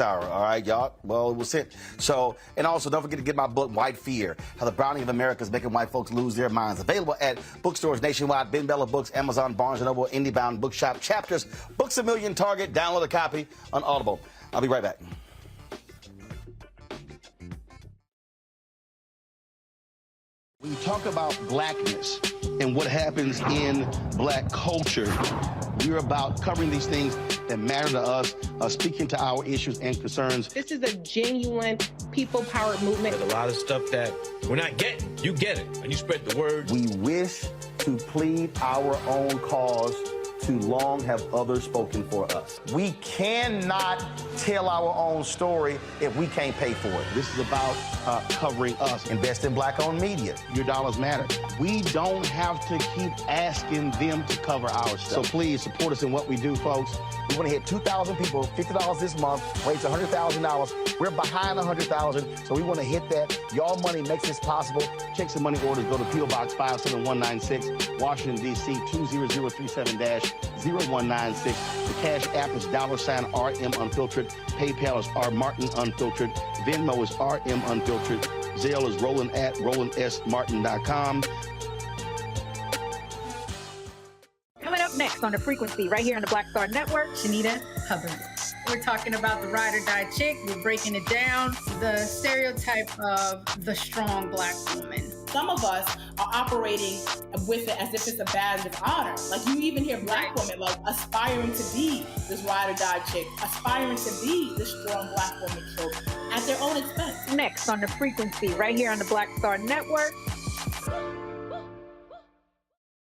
hour. All right, y'all. Well, we'll sit. So, and also don't forget to get my book, White Fear: How the Browning of America is Making White Folks Lose Their Minds. Available at bookstores nationwide, Ben Bella Books, Amazon, Barnes & Noble, IndieBound Bookshop, Chapters, Books A Million, Target. Download a copy on Audible. I'll be right back. When you talk about blackness and what happens in black culture, we're about covering these things that matter to us, speaking to our issues and concerns. This is a genuine people-powered movement. There's a lot of stuff that we're not getting. You get it, and you spread the word. We wish to plead our own cause. Too long have others spoken for us. We cannot tell our own story if we can't pay for it. This is about covering us. Invest in black-owned media. Your dollars matter. We don't have to keep asking them to cover our stuff. So please support us in what we do, folks. We want to hit 2,000 people, $50 this month, raise $100,000. We're behind 100,000, so we want to hit that. Y'all money makes this possible. Check some money orders. Go to P.O. Box 57196, Washington, D.C., 20037-0196. The Cash App is $RM Unfiltered. PayPal is R Martin Unfiltered. Venmo is RM Unfiltered. Zelle is Roland at RolandSMartin.com. Coming up next on The Frequency, right here on the Black Star Network, Shanita Hubbard. We're talking about the ride or die chick. We're breaking it down. The stereotype of the strong black woman. Some of us are operating with it as if it's a badge of honor. Like you even hear black women like aspiring to be this ride or die chick, aspiring to be this strong black woman trope at their own expense. Next on The Frequency, right here on the Black Star Network.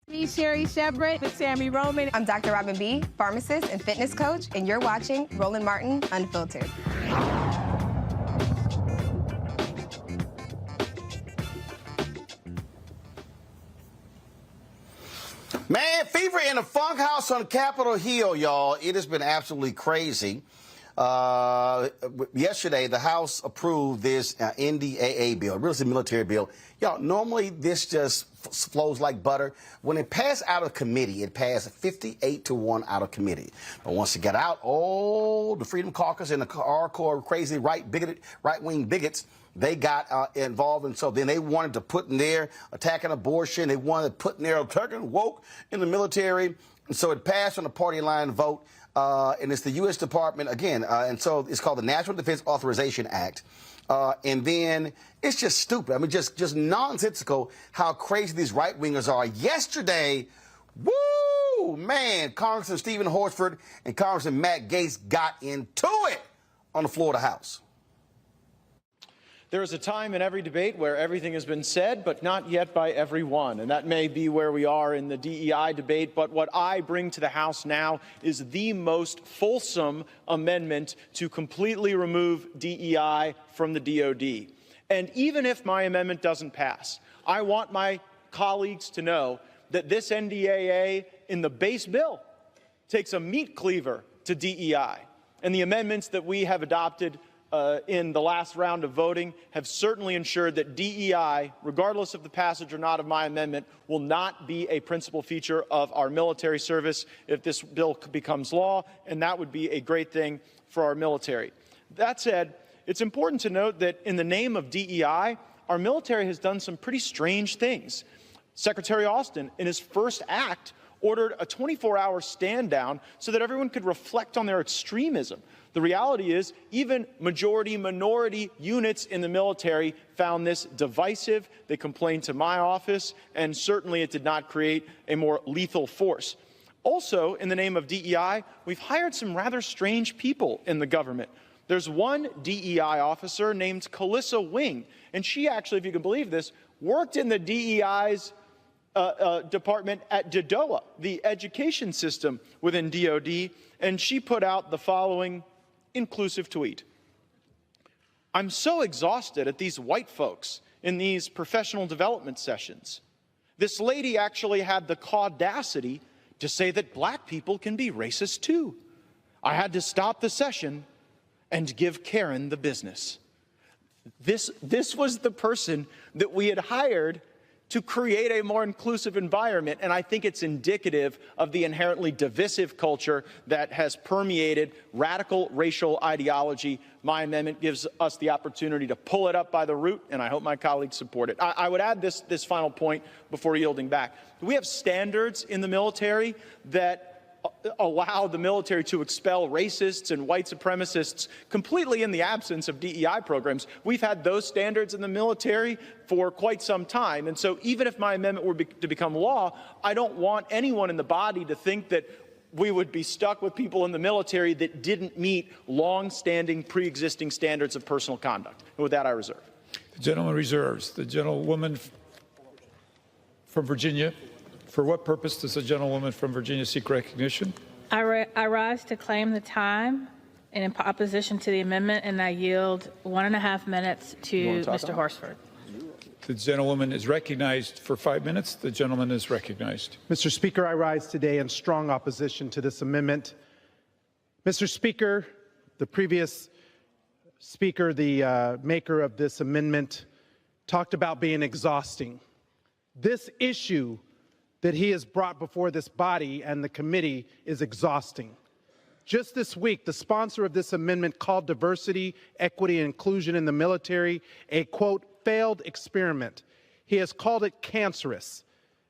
Me, Sherry Shepard with Sammy Roman. I'm Dr. Robin B., pharmacist and fitness coach, and you're watching Roland Martin Unfiltered. Man, fever in the funk house on Capitol Hill, y'all. It has been absolutely crazy. Yesterday, the House approved this NDAA bill, real estate military bill. Y'all, normally this just flows like butter. When it passed out of committee, it passed 58-1 out of committee. But once it got out, the Freedom Caucus and the hardcore crazy right-wing bigots, they got involved, and so then they wanted to put in there attacking abortion. They wanted to put in there attacking woke in the military. And so it passed on a party line vote, and it's the U.S. Department, again, and so it's called the National Defense Authorization Act. And then it's just stupid. I mean, just nonsensical how crazy these right-wingers are. Yesterday, woo, man, Congressman Stephen Horsford and Congressman Matt Gaetz got into it on the floor of the House. There is a time in every debate where everything has been said, but not yet by everyone. And that may be where we are in the DEI debate. But what I bring to the House now is the most fulsome amendment to completely remove DEI from the DOD. And even if my amendment doesn't pass, I want my colleagues to know that this NDAA in the base bill takes a meat cleaver to DEI. And the amendments that we have adopted in the last round of voting have certainly ensured that DEI, regardless of the passage or not of my amendment, will not be a principal feature of our military service if this bill becomes law, and that would be a great thing for our military. That said, it's important to note that in the name of DEI, our military has done some pretty strange things. Secretary Austin, in his first act, ordered a 24-hour stand down so that everyone could reflect on their extremism. The reality is, even majority-minority units in the military found this divisive. They complained to my office, and certainly it did not create a more lethal force. Also, in the name of DEI, we've hired some rather strange people in the government. There's one DEI officer named Calissa Wing, and she actually, if you can believe this, worked in the DEI's department at DOA, the education system within DOD, and she put out the following inclusive tweet. I'm so exhausted at these white folks in these professional development sessions. This lady actually had the audacity to say that black people can be racist too. I had to stop the session and give Karen the business. This was the person that we had hired to create a more inclusive environment, and I think it's indicative of the inherently divisive culture that has permeated radical racial ideology. My amendment gives us the opportunity to pull it up by the root, and I hope my colleagues support it. I would add this final point before yielding back. We have standards in the military that allow the military to expel racists and white supremacists completely in the absence of DEI programs. We've had those standards in the military for quite some time. And so even if my amendment were to become law, I don't want anyone in the body to think that we would be stuck with people in the military that didn't meet long-standing, pre-existing standards of personal conduct. And with that, I reserve. The gentleman reserves. The gentlewoman from Virginia. For what purpose does the gentlewoman from Virginia seek recognition? I rise to claim the time in opposition to the amendment, and I yield 1.5 minutes to Mr. Horsford. The gentlewoman is recognized for 5 minutes. The gentleman is recognized. Mr. Speaker, I rise today in strong opposition to this amendment. Mr. Speaker, the previous speaker, the maker of this amendment, talked about being exhausting. This issue that he has brought before this body and the committee is exhausting. Just this week, the sponsor of this amendment called diversity, equity, and inclusion in the military a, quote, failed experiment. He has called it cancerous.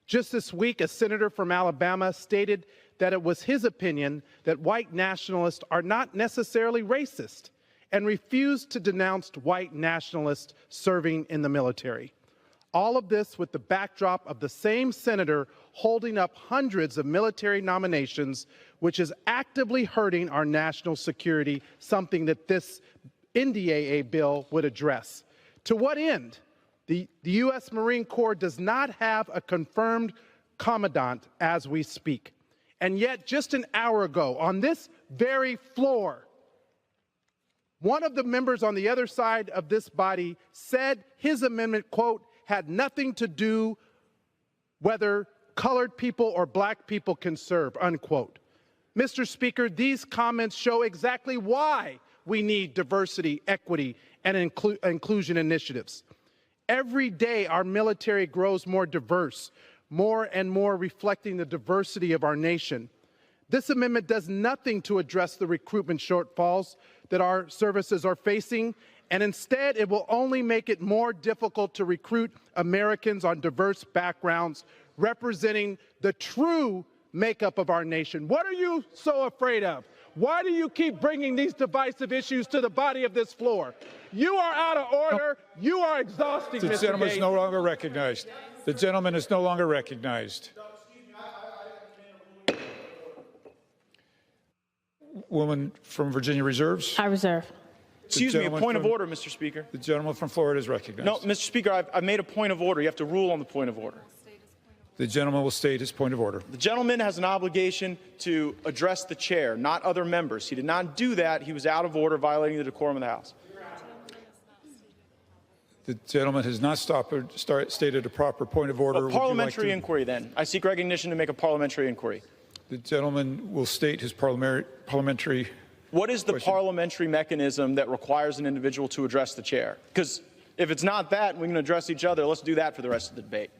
Just this week, a senator from Alabama stated that it was his opinion that white nationalists are not necessarily racist and refused to denounce white nationalists serving in the military. All of this with the backdrop of the same senator holding up hundreds of military nominations, which is actively hurting our national security, something that this NDAA bill would address. To what end? The U.S. Marine Corps does not have a confirmed commandant as we speak. And yet, just an hour ago, on this very floor, one of the members on the other side of this body said his amendment, quote, had nothing to do whether colored people or black people can serve, unquote. Mr. Speaker, these comments show exactly why we need diversity, equity, and inclusion initiatives. Every day, our military grows more diverse, more and more reflecting the diversity of our nation. This amendment does nothing to address the recruitment shortfalls that our services are facing, and instead it will only make it more difficult to recruit Americans on diverse backgrounds representing the true makeup of our nation. What are you so afraid of? Why do you keep bringing these divisive issues to the body of this floor? You are out of order. You are exhausting, Mr. Gaetz. The gentleman is no longer recognized. The gentleman is no longer recognized. Woman from Virginia reserves. I reserve. Excuse me, a point of order, Mr. Speaker. The gentleman from Florida is recognized. No, Mr. Speaker, I've made a point of order. You have to rule on the point of order. The gentleman will state his point of order. The gentleman has an obligation to address the chair, not other members. He did not do that. He was out of order, violating the decorum of the House. The gentleman has not stated a proper point of order. A parliamentary inquiry, then. I seek recognition to make a parliamentary inquiry. The gentleman will state his parliamentary. What is the parliamentary mechanism that requires an individual to address the chair? Because if it's not that, we can address each other. Let's do that for the rest of the debate.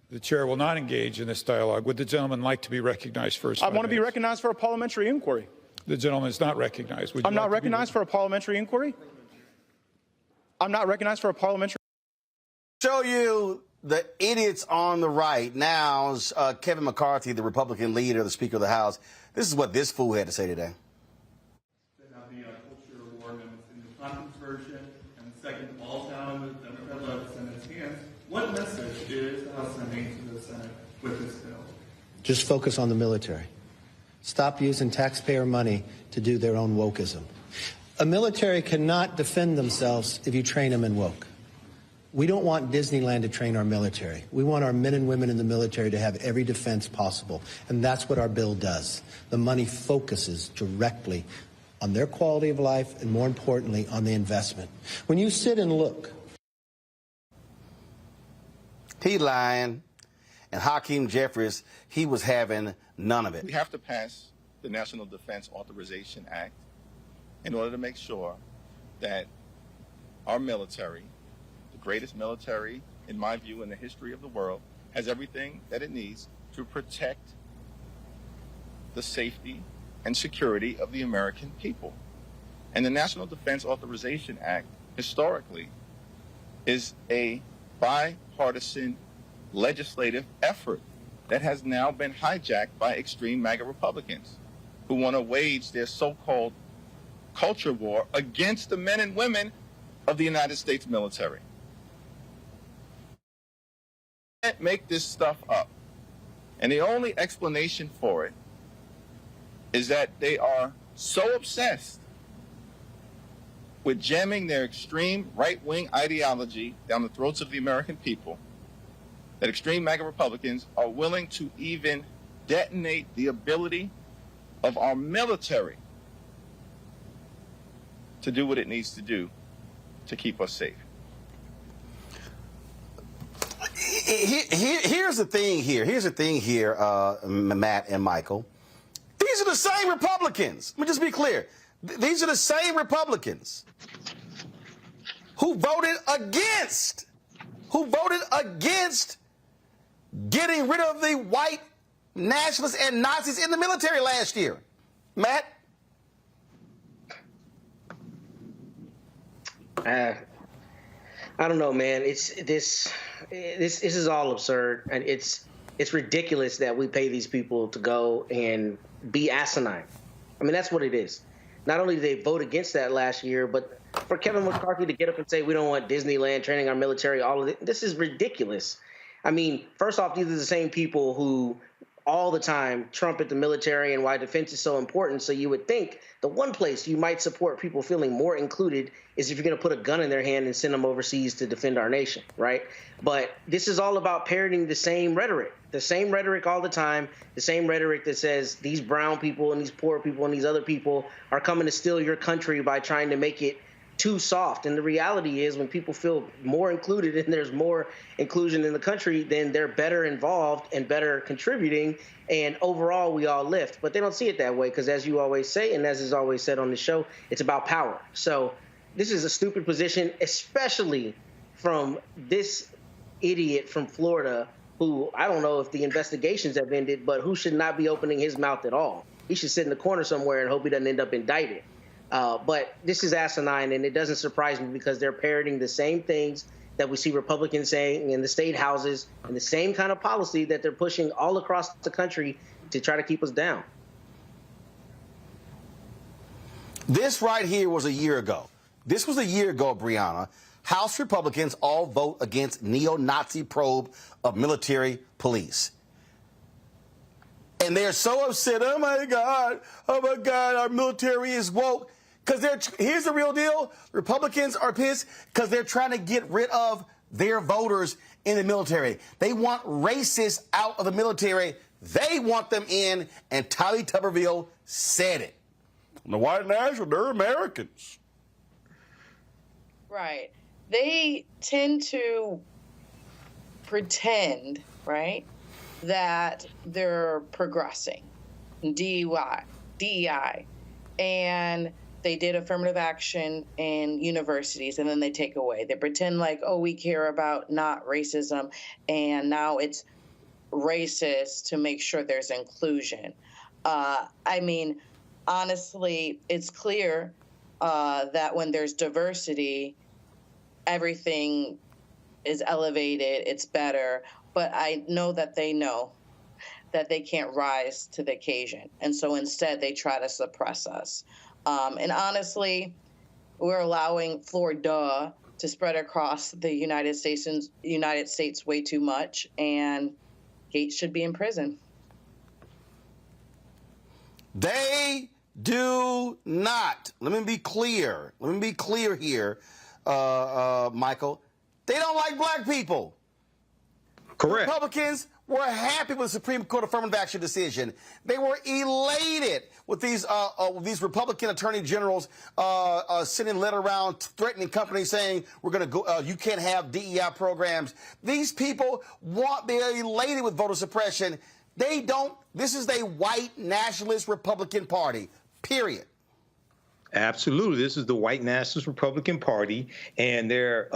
The chair will not engage in this dialogue. Would the gentleman like to be recognized first? I want to be recognized for a parliamentary inquiry. The gentleman is not recognized. I'm not recognized for a parliamentary inquiry? I'm not recognized for a parliamentary. Show you the idiots on the right. Now, Kevin McCarthy, the Republican leader, the Speaker of the House, this is what this fool had to say today. To have the cloture war amendments in the conference version, and the second falls down in the Democrat-led Senate's hands. What message is the House sending to the Senate with this bill? Just focus on the military. Stop using taxpayer money to do their own wokeism. A military cannot defend themselves if you train them in woke. We don't want Disneyland to train our military. We want our men and women in the military to have every defense possible, and that's what our bill does. The money focuses directly on their quality of life and, more importantly, on the investment. When you sit and look. He lying. And Hakeem Jeffries, he was having none of it. We have to pass the National Defense Authorization Act in order to make sure that our military, the greatest military, in my view, in the history of the world, has everything that it needs to protect the safety and security of the American people. And the National Defense Authorization Act, historically, is a bipartisan legislative effort that has now been hijacked by extreme MAGA Republicans who want to wage their so-called culture war against the men and women of the United States military. You can't make this stuff up. And the only explanation for it is that they are so obsessed with jamming their extreme right-wing ideology down the throats of the American people that extreme MAGA Republicans are willing to even detonate the ability of our military to do what it needs to do to keep us safe. Here's the thing here, Matt and Michael. These are the same Republicans. Let me just be clear. These are the same Republicans who voted against getting rid of the white nationalists and Nazis in the military last year. Matt? I don't know, man. This is all absurd, and it's ridiculous that we pay these people to go and be asinine. I mean, that's what it is. Not only did they vote against that last year, but for Kevin McCarthy to get up and say we don't want Disneyland training our military, all of it, this is ridiculous. I mean, first off, these are the same people who all the time trumpet the military and why defense is so important. So you would think the one place you might support people feeling more included is if you're going to put a gun in their hand and send them overseas to defend our nation, right? But this is all about parroting the same rhetoric all the time, the same rhetoric that says these brown people and these poor people and these other people are coming to steal your country by trying to make it too soft. And the reality is when people feel more included and there's more inclusion in the country, then they're better involved and better contributing. And overall, we all lift. But they don't see it that way because, as you always say, and as is always said on the show, it's about power. So this is a stupid position, especially from this idiot from Florida who, I don't know if the investigations have ended, but who should not be opening his mouth at all. He should sit in the corner somewhere and hope he doesn't end up indicted. But this is asinine, and it doesn't surprise me because they're parroting the same things that we see Republicans saying in the state houses and the same kind of policy that they're pushing all across the country to try to keep us down. This right here was a year ago. This was a year ago, Brianna. House Republicans all vote against neo-Nazi probe of military police. And they're so upset, oh my God, our military is woke. Because here's the real deal. Republicans are pissed because they're trying to get rid of their voters in the military. They want racists out of the military. They want them in, and Tommy Tuberville said it. The white nationals, they're Americans. Right. They tend to pretend, right, that they're progressing. DEI. And they did affirmative action in universities, and then they take away. They pretend like, oh, we care about not racism, and now it's racist to make sure there's inclusion. I mean, honestly, it's clear that when there's diversity, everything is elevated, it's better, but I know that they can't rise to the occasion. And so instead they try to suppress us. And honestly, we're allowing Florida to spread across the United States way too much, and Gaetz should be in prison. They do not. Let me be clear. Let me be clear here, Michael. They don't like black people. Correct. Republicans were happy with the Supreme Court affirmative action decision. They were elated with these Republican attorney generals sending a letter around threatening companies saying we're going to go. You can't have DEI programs. These people they're elated with voter suppression. They don't. This is a white nationalist Republican Party. Period. Absolutely. This is the white nationalist Republican Party, and their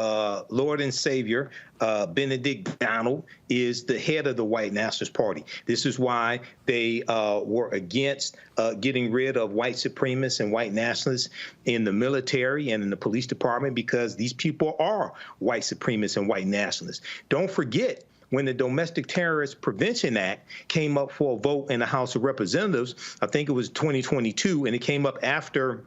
Lord and Savior, Benedict Donald, is the head of the white nationalist party. This is why they were against getting rid of white supremacists and white nationalists in the military and in the police department, because these people are white supremacists and white nationalists. Don't forget, when the Domestic Terrorist Prevention Act came up for a vote in the House of Representatives, I think it was 2022, and it came up after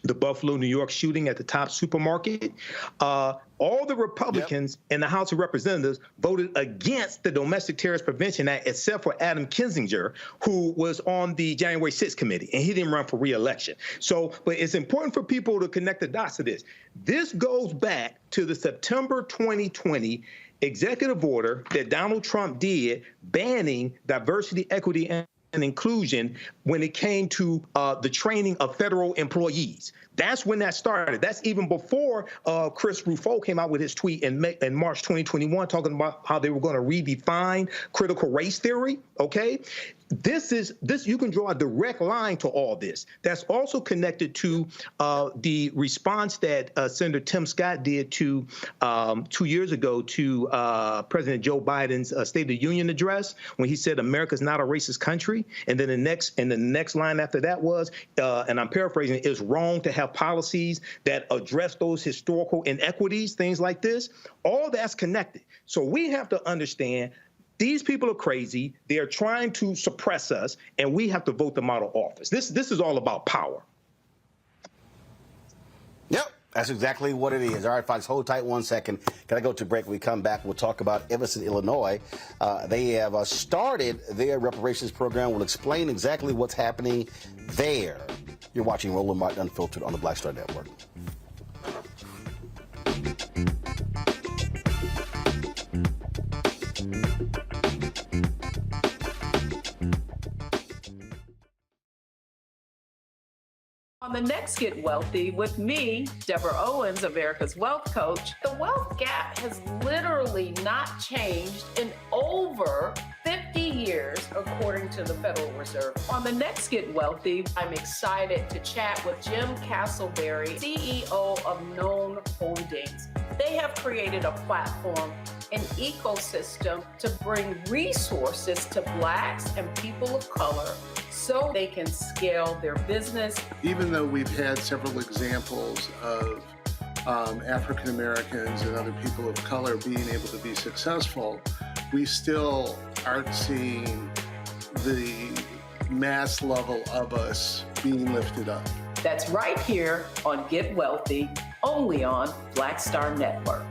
the Buffalo, New York shooting at the Top supermarket, all the Republicans in the House of Representatives voted against the Domestic Terrorist Prevention Act, except for Adam Kinzinger, who was on the January 6th committee, and he didn't run for re-election. So, but it's important for people to connect the dots to this. This goes back to the September 2020 executive order that Donald Trump did banning diversity, equity, and inclusion when it came to the training of federal employees. That's when that started. That's even before Chris Rufo came out with his tweet in March 2021 talking about how they were going to redefine critical race theory, okay? This you can draw a direct line to all this. That's also connected to the response that Senator Tim Scott did to 2 years ago to President Joe Biden's State of the Union address, when he said America's not a racist country. And then the next line after that was, and I'm paraphrasing, it's wrong to have policies that address those historical inequities, things like this. All that's connected. So we have to understand these people are crazy. They're trying to suppress us, and we have to vote them out of office. This is all about power. Yep, that's exactly what it is. All right, folks, hold tight 1 second. Got to go to break. When we come back, we'll talk about Evanston, Illinois. They have started their reparations program. We'll explain exactly what's happening there. You're watching Roland Martin Unfiltered on the Black Star Network. On the next Get Wealthy with me, Deborah Owens, America's Wealth Coach, the wealth gap has literally not changed in over 50 years, according to the Federal Reserve. On the next Get Wealthy, I'm excited to chat with Jim Castleberry, CEO of Known Holdings. They have created a platform, an ecosystem to bring resources to Blacks and people of color so they can scale their business. Even though we've had several examples of African Americans and other people of color being able to be successful, we still aren't seeing the mass level of us being lifted up. That's right here on Get Wealthy, only on Black Star Network.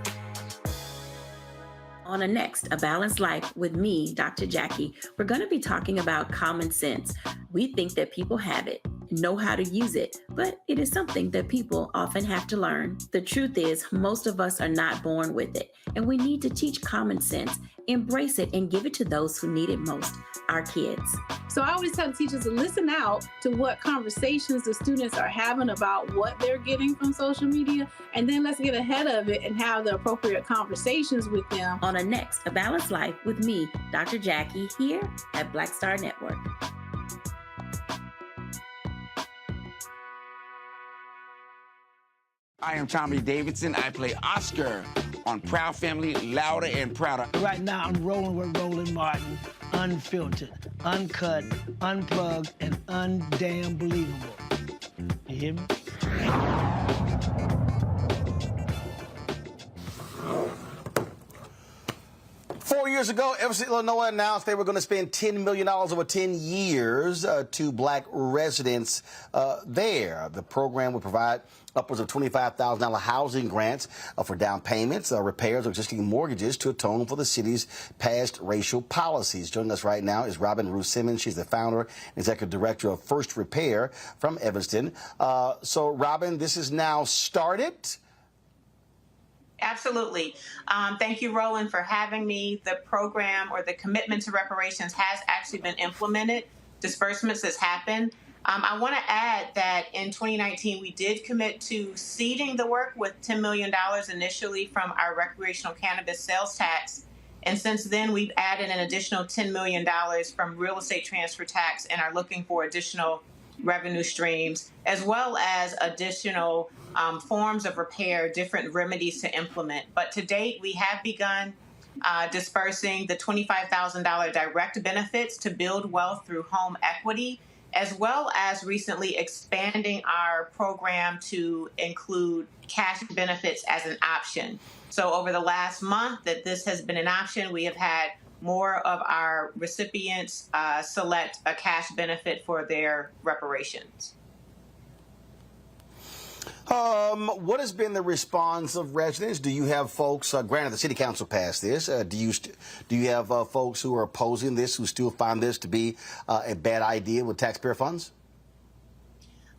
On the next, A Balanced Life with me, Dr. Jackie, we're going to be talking about common sense. We think that people have it, know how to use it, but it is something that people often have to learn. The truth is, most of us are not born with it, and we need to teach common sense, embrace it, and give it to those who need it most, our kids. So I always tell teachers to listen out to what conversations the students are having about what they're getting from social media, and then let's get ahead of it and have the appropriate conversations with them. On the next, A Balanced Life with me, Dr. Jackie, here at Black Star Network. I am Tommy Davidson. I play Oscar on Proud Family, Louder and Prouder. Right now, I'm rolling with Roland Martin, unfiltered, uncut, unplugged, and undamn believable. You hear me? 4 years ago, Evanston, Illinois announced they were going to spend $10 million over 10 years to black residents there. The program would provide upwards of $25,000 housing grants for down payments, repairs, or existing mortgages to atone for the city's past racial policies. Joining us right now is Robin Ruth Simmons. She's the founder and executive director of First Repair from Evanston. So, Robin, this is now started. Absolutely. Thank you, Roland, for having me. The program or the commitment to reparations has actually been implemented. Disbursements has happened. I want to add that in 2019, we did commit to seeding the work with $10 million initially from our recreational cannabis sales tax. And since then, we've added an additional $10 million from real estate transfer tax and are looking for additional revenue streams, as well as additional forms of repair, different remedies to implement. But to date, we have begun dispersing the $25,000 direct benefits to build wealth through home equity, as well as recently expanding our program to include cash benefits as an option. So over the last month that this has been an option, we have had more of our recipients select a cash benefit for their reparations. What has been the response of residents? Do you have folks, granted the city council passed this, do you have folks who are opposing this, who still find this to be a bad idea with taxpayer funds?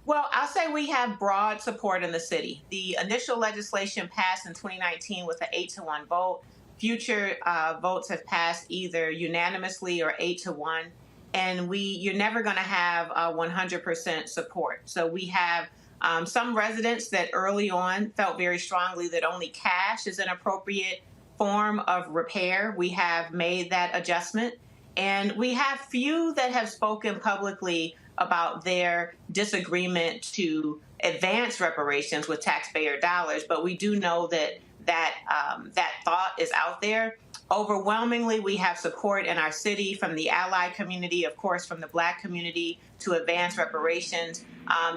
Well, I'll say we have broad support in the city. The initial legislation passed in 2019 with an 8-to-1 vote. Future votes have passed either unanimously or 8-to-1. And you're never going to have 100% support. So we have some residents that early on felt very strongly that only cash is an appropriate form of repair. We have made that adjustment. And we have few that have spoken publicly about their disagreement to advance reparations with taxpayer dollars. But we do know that thought is out there. Overwhelmingly, we have support in our city from the ally community, of course, from the Black community to advance reparations.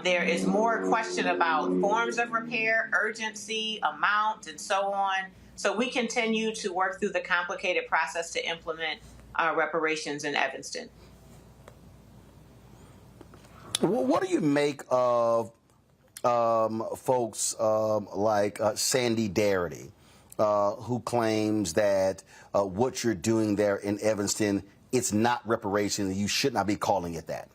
There is more question about forms of repair, urgency, amount, and so on. So we continue to work through the complicated process to implement reparations in Evanston. What do you make of folks like Sandy Darity, who claims that what you're doing there in Evanston, it's not reparations, and you should not be calling it that?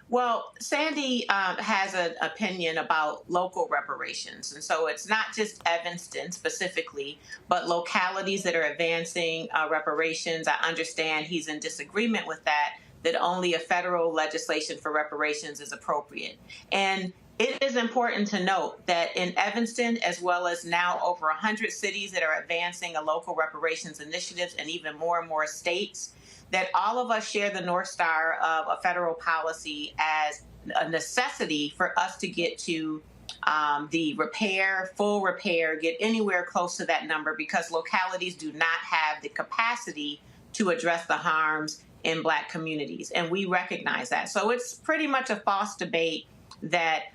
Well, Sandy has an opinion about local reparations. And so it's not just Evanston specifically, but localities that are advancing reparations. I understand he's in disagreement with that only a federal legislation for reparations is appropriate. And it is important to note that in Evanston, as well as now over 100 cities that are advancing a local reparations initiative and even more states, that all of us share the North Star of a federal policy as a necessity for us to get to the repair, full repair, get anywhere close to that number, because localities do not have the capacity to address the harms in Black communities. And we recognize that. So it's pretty much a false debate that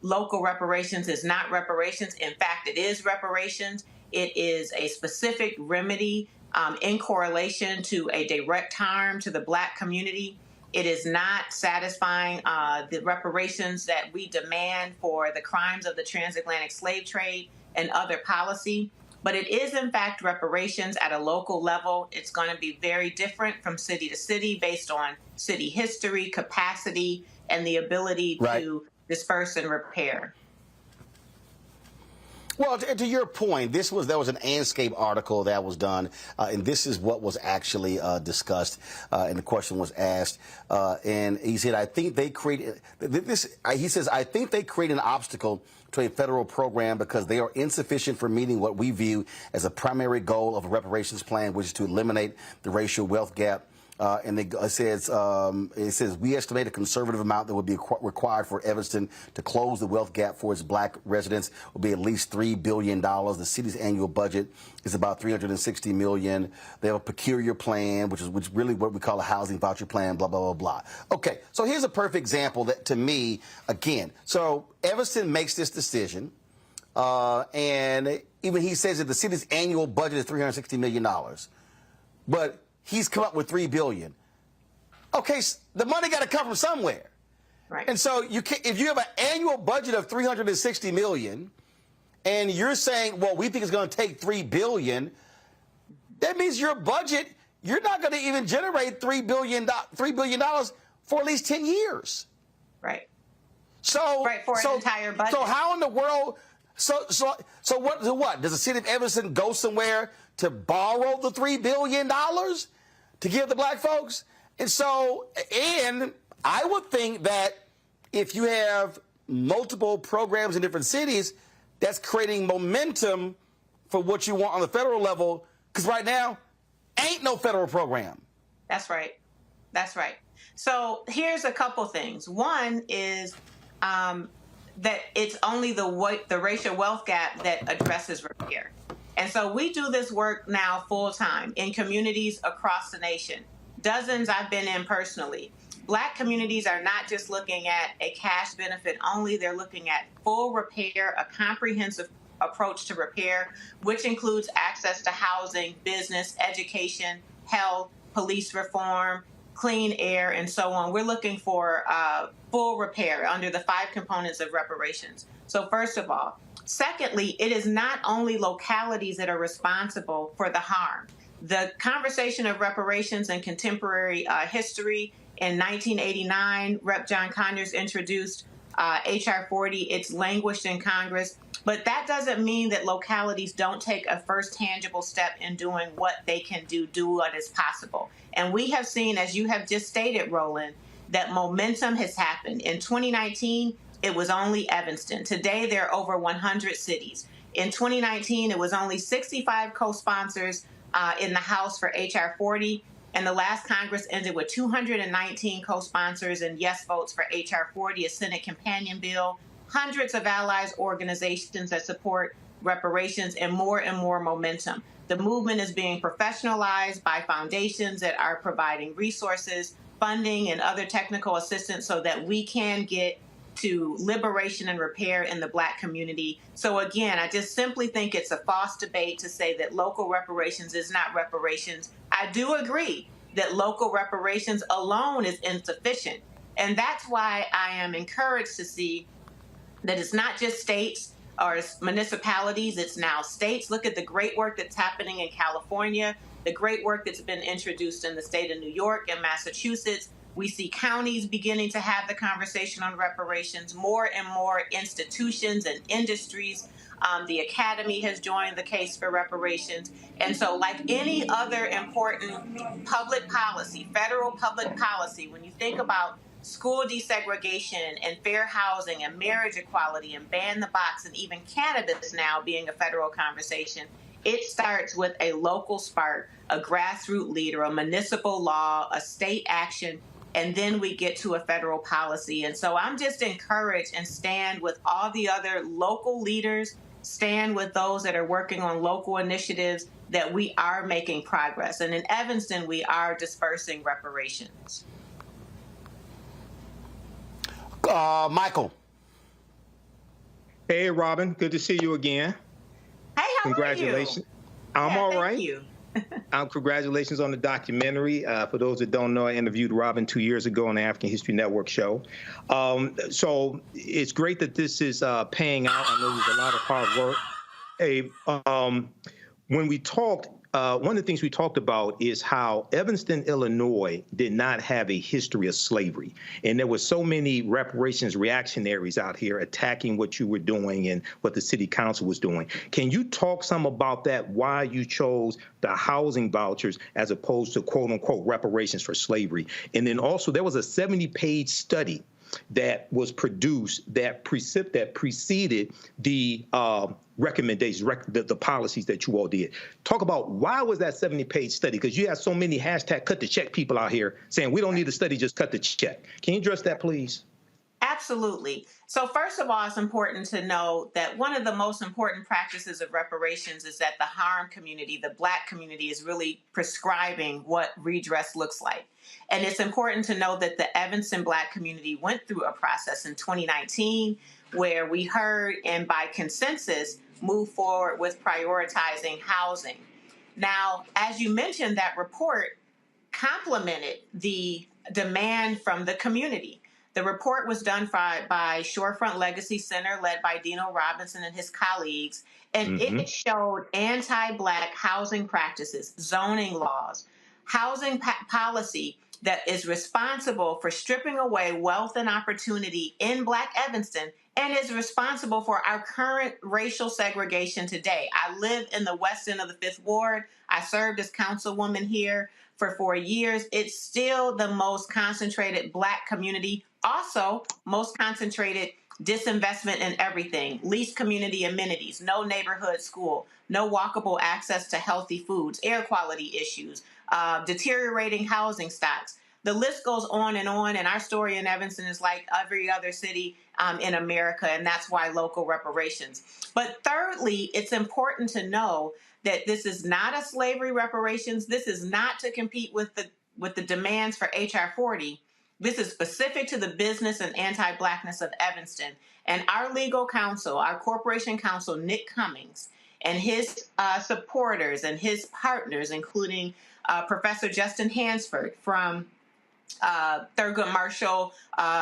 local reparations is not reparations. In fact, it is reparations. It is a specific remedy in correlation to a direct harm to the Black community. It is not satisfying the reparations that we demand for the crimes of the transatlantic slave trade and other policy. But it is, in fact, reparations at a local level. It's going to be very different from city to city based on city history, capacity, and the ability to disperse and repair. Well, to your point, there was an Anscape article that was done, and this is what was actually discussed, and the question was asked, and he said, I think they created this. He says, I think they create an obstacle to a federal program because they are insufficient for meeting what we view as a primary goal of a reparations plan, which is to eliminate the racial wealth gap. And it says we estimate a conservative amount that would be required for Evanston to close the wealth gap for its Black residents will be at least $3 billion. The city's annual budget is about $360 million. They have a peculiar plan, which is really what we call a housing voucher plan, blah, blah, blah, blah. Okay, so here's a perfect example that, to me, again, so Evanston makes this decision, and even he says that the city's annual budget is $360 million. but he's come up with $3 billion. Okay, the money got to come from somewhere. Right. And so if you have an annual budget of $360 million, and you're saying, well, we think it's going to take $3 billion, that means your budget, you're not going to even generate $3 billion for at least 10 years. Right. So, for an entire budget. So how in the world? So what? Does the city of Evanston go somewhere to borrow the $3 billion to give the black folks? And I would think that if you have multiple programs in different cities, that's creating momentum for what you want on the federal level. Because right now, ain't no federal program. That's right. That's right. So here's a couple things. One is that it's only the racial wealth gap that addresses repair. And so we do this work now full time in communities across the nation. Dozens I've been in personally. Black communities are not just looking at a cash benefit only, they're looking at full repair, a comprehensive approach to repair, which includes access to housing, business, education, health, police reform, clean air, and so on. We're looking for full repair under the 5 components of reparations. So first of all. Secondly, it is not only localities that are responsible for the harm. The conversation of reparations and contemporary history in 1989, Rep. John Conyers introduced H.R. 40. It's languished in Congress. But that doesn't mean that localities don't take a first tangible step in doing what they can do what is possible. And we have seen, as you have just stated, Roland, that momentum has happened. In 2019, it was only Evanston. Today, there are over 100 cities. In 2019, it was only 65 co-sponsors in the House for H.R. 40. And the last Congress ended with 219 co-sponsors and yes votes for H.R. 40, a Senate companion bill, hundreds of allies organizations that support reparations, and more momentum. The movement is being professionalized by foundations that are providing resources, funding, and other technical assistance so that we can get to liberation and repair in the Black community. So again, I just simply think it's a false debate to say that local reparations is not reparations. I do agree that local reparations alone is insufficient. And that's why I am encouraged to see that it's not just states or municipalities, it's now states. Look at the great work that's happening in California, the great work that's been introduced in the state of New York and Massachusetts. We see counties beginning to have the conversation on reparations, more and more institutions and industries. The Academy has joined the case for reparations. And so like any other important public policy, federal public policy, when you think about school desegregation and fair housing and marriage equality and ban the box and even cannabis now being a federal conversation, it starts with a local spark, a grassroots leader, a municipal law, a state action, and then we get to a federal policy. And so I'm just encouraged and stand with all the other local leaders, stand with those that are working on local initiatives that we are making progress. And in Evanston, we are dispersing reparations. Michael. Hey, Robin. Good to see you again. Hey, how Congratulations. are you? I'm all right. Thank you. Congratulations on the documentary. For those that don't know, I interviewed Robin 2 years ago on the African History Network show. So it's great that this is paying out. I know there's a lot of hard work. Hey, when we talked, one of the things we talked about is how Evanston, Illinois did not have a history of slavery. And there were so many reparations reactionaries out here attacking what you were doing and what the city council was doing. Can you talk some about that, why you chose the housing vouchers as opposed to quote unquote reparations for slavery? And then also there was a 70-page study that was produced that preceded the recommendations, the policies that you all did. Talk about why was that 70-page study? Because you have so many hashtag cut the check people out here saying we don't need a study, just cut the check. Can you address that, please? Absolutely. So first of all, it's important to know that one of the most important practices of reparations is that the harmed community, the Black community, is really prescribing what redress looks like. And it's important to know that the Evanston Black community went through a process in 2019 where we heard and by consensus moved forward with prioritizing housing. Now, as you mentioned, that report complemented the demand from the community. The report was done by Shorefront Legacy Center, led by Dino Robinson and his colleagues, and it showed anti-Black housing practices, zoning laws, housing policy that is responsible for stripping away wealth and opportunity in Black Evanston and is responsible for our current racial segregation today. I live in the west end of the 5th Ward. I served as councilwoman here for 4 years. It's still the most concentrated Black community, also most concentrated disinvestment in everything, least community amenities, no neighborhood school, no walkable access to healthy foods, air quality issues, deteriorating housing stocks. The list goes on, and our story in Evanston is like every other city in America, and that's why local reparations. But thirdly, it's important to know that this is not a slavery reparations. This is not to compete with the demands for HR 40. This is specific to the business and anti-Blackness of Evanston. And our legal counsel, our corporation counsel, Nick Cummings, and his supporters and his partners, including Professor Justin Hansford from Thurgood Marshall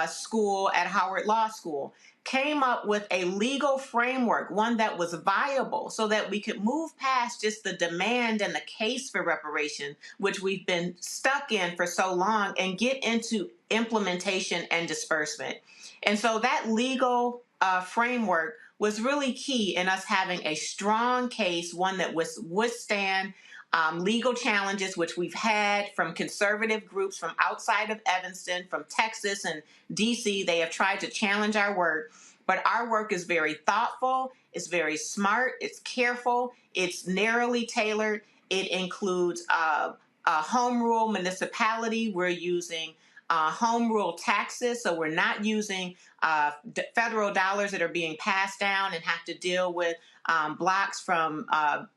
School at Howard Law School, came up with a legal framework, one that was viable, so that we could move past just the demand and the case for reparation, which we've been stuck in for so long, and get into implementation and disbursement. And so that legal framework was really key in us having a strong case, one that was withstand legal challenges, which we've had from conservative groups from outside of Evanston, from Texas and DC. They have tried to challenge our work, but our work is very thoughtful, it's very smart, it's careful, it's narrowly tailored. It includes a home rule municipality. We're using home rule taxes, so we're not using federal dollars that are being passed down and have to deal with blocks from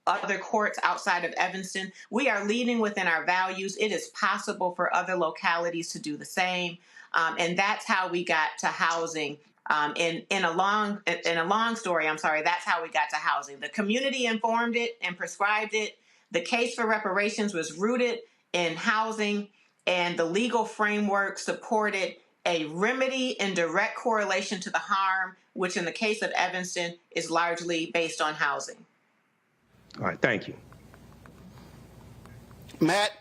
other courts outside of Evanston. We are leading within our values. It is possible for other localities to do the same, and that's how we got to housing. In a long story, that's how we got to housing. The community informed it and prescribed it. The case for reparations was rooted in housing, and the legal framework supported a remedy in direct correlation to the harm, which in the case of Evanston is largely based on housing. All right, thank you. Matt?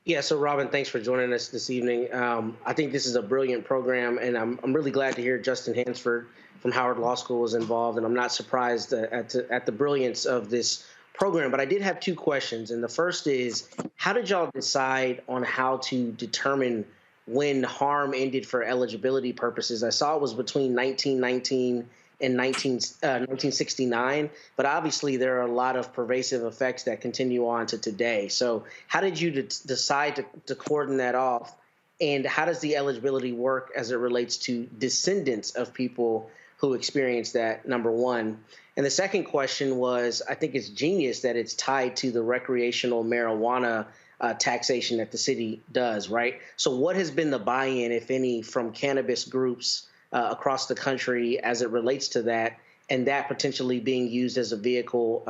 Yeah, so Robin, thanks for joining us this evening. I think this is a brilliant program, and I'm really glad to hear Justin Hansford from Howard Law School was involved, and I'm not surprised at the brilliance of this program. But I did have two questions, and the first is, how did y'all decide on how to determine when harm ended for eligibility purposes? I saw it was between 1919 and 1969, but obviously there are a lot of pervasive effects that continue on to today. So how did you decide to cordon that off, and how does the eligibility work as it relates to descendants of people who experienced that, number one? And the second question was, I think it's genius that it's tied to the recreational marijuana taxation that the city does, right? So what has been the buy-in, if any, from cannabis groups across the country as it relates to that, and that potentially being used as a vehicle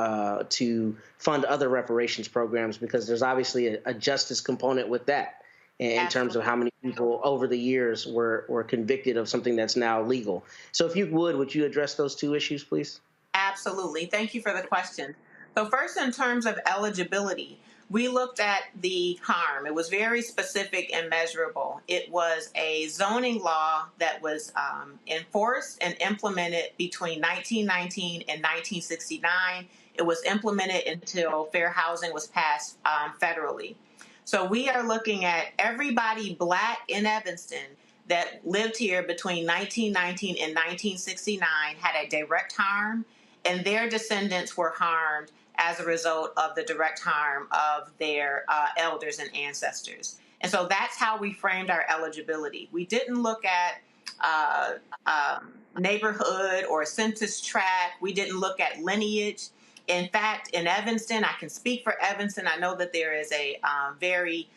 to fund other reparations programs? Because there's obviously a justice component with that in terms of how many people over the years were convicted of something that's now legal. So if you would you address those two issues, please? Absolutely. Thank you for the question. So first, in terms of eligibility, we looked at the harm. It was very specific and measurable. It was a zoning law that was enforced and implemented between 1919 and 1969. It was implemented until fair housing was passed federally. So we are looking at everybody Black in Evanston that lived here between 1919 and 1969 had a direct harm, and their descendants were harmed as a result of the direct harm of their elders and ancestors. And so that's how we framed our eligibility. We didn't look at neighborhood or census tract. We didn't look at lineage. In fact, in Evanston, I can speak for Evanston. I know that there is a very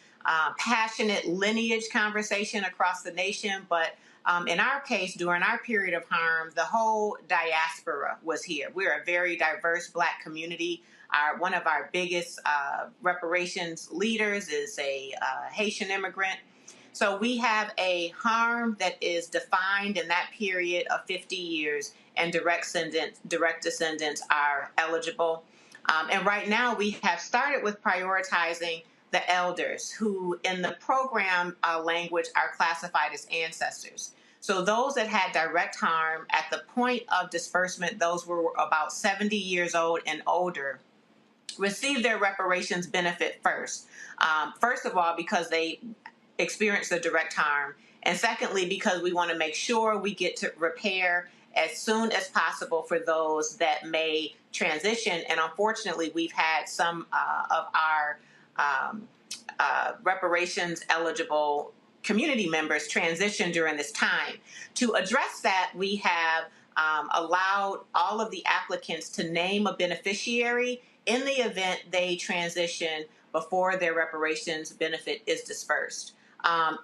passionate lineage conversation across the nation, but In our case, during our period of harm, the whole diaspora was here. We're a very diverse Black community. One of our biggest reparations leaders is a Haitian immigrant. So we have a harm that is defined in that period of 50 years, and direct descendants are eligible. And right now we have started with prioritizing the elders, who in the program language are classified as ancestors. So those that had direct harm at the point of disbursement, those were about 70 years old and older, received their reparations benefit first. First of all, because they experienced the direct harm, and secondly, because we want to make sure we get to repair as soon as possible for those that may transition. And unfortunately, we've had some of our reparations eligible community members transition during this time. To address that, we have allowed all of the applicants to name a beneficiary in the event they transition before their reparations benefit is dispersed.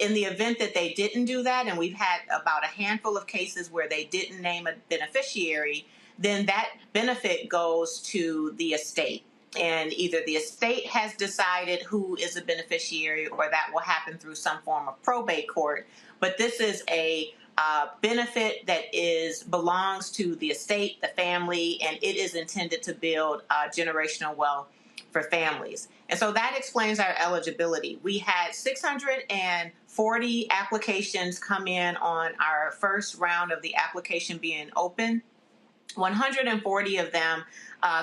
In the event that they didn't do that, and we've had about a handful of cases where they didn't name a beneficiary, then that benefit goes to the estate. And either the estate has decided who is a beneficiary, or that will happen through some form of probate court. But this is a benefit that belongs to the estate, the family, and it is intended to build generational wealth for families. And so that explains our eligibility. We had 640 applications come in on our first round of the application being open. 140 of them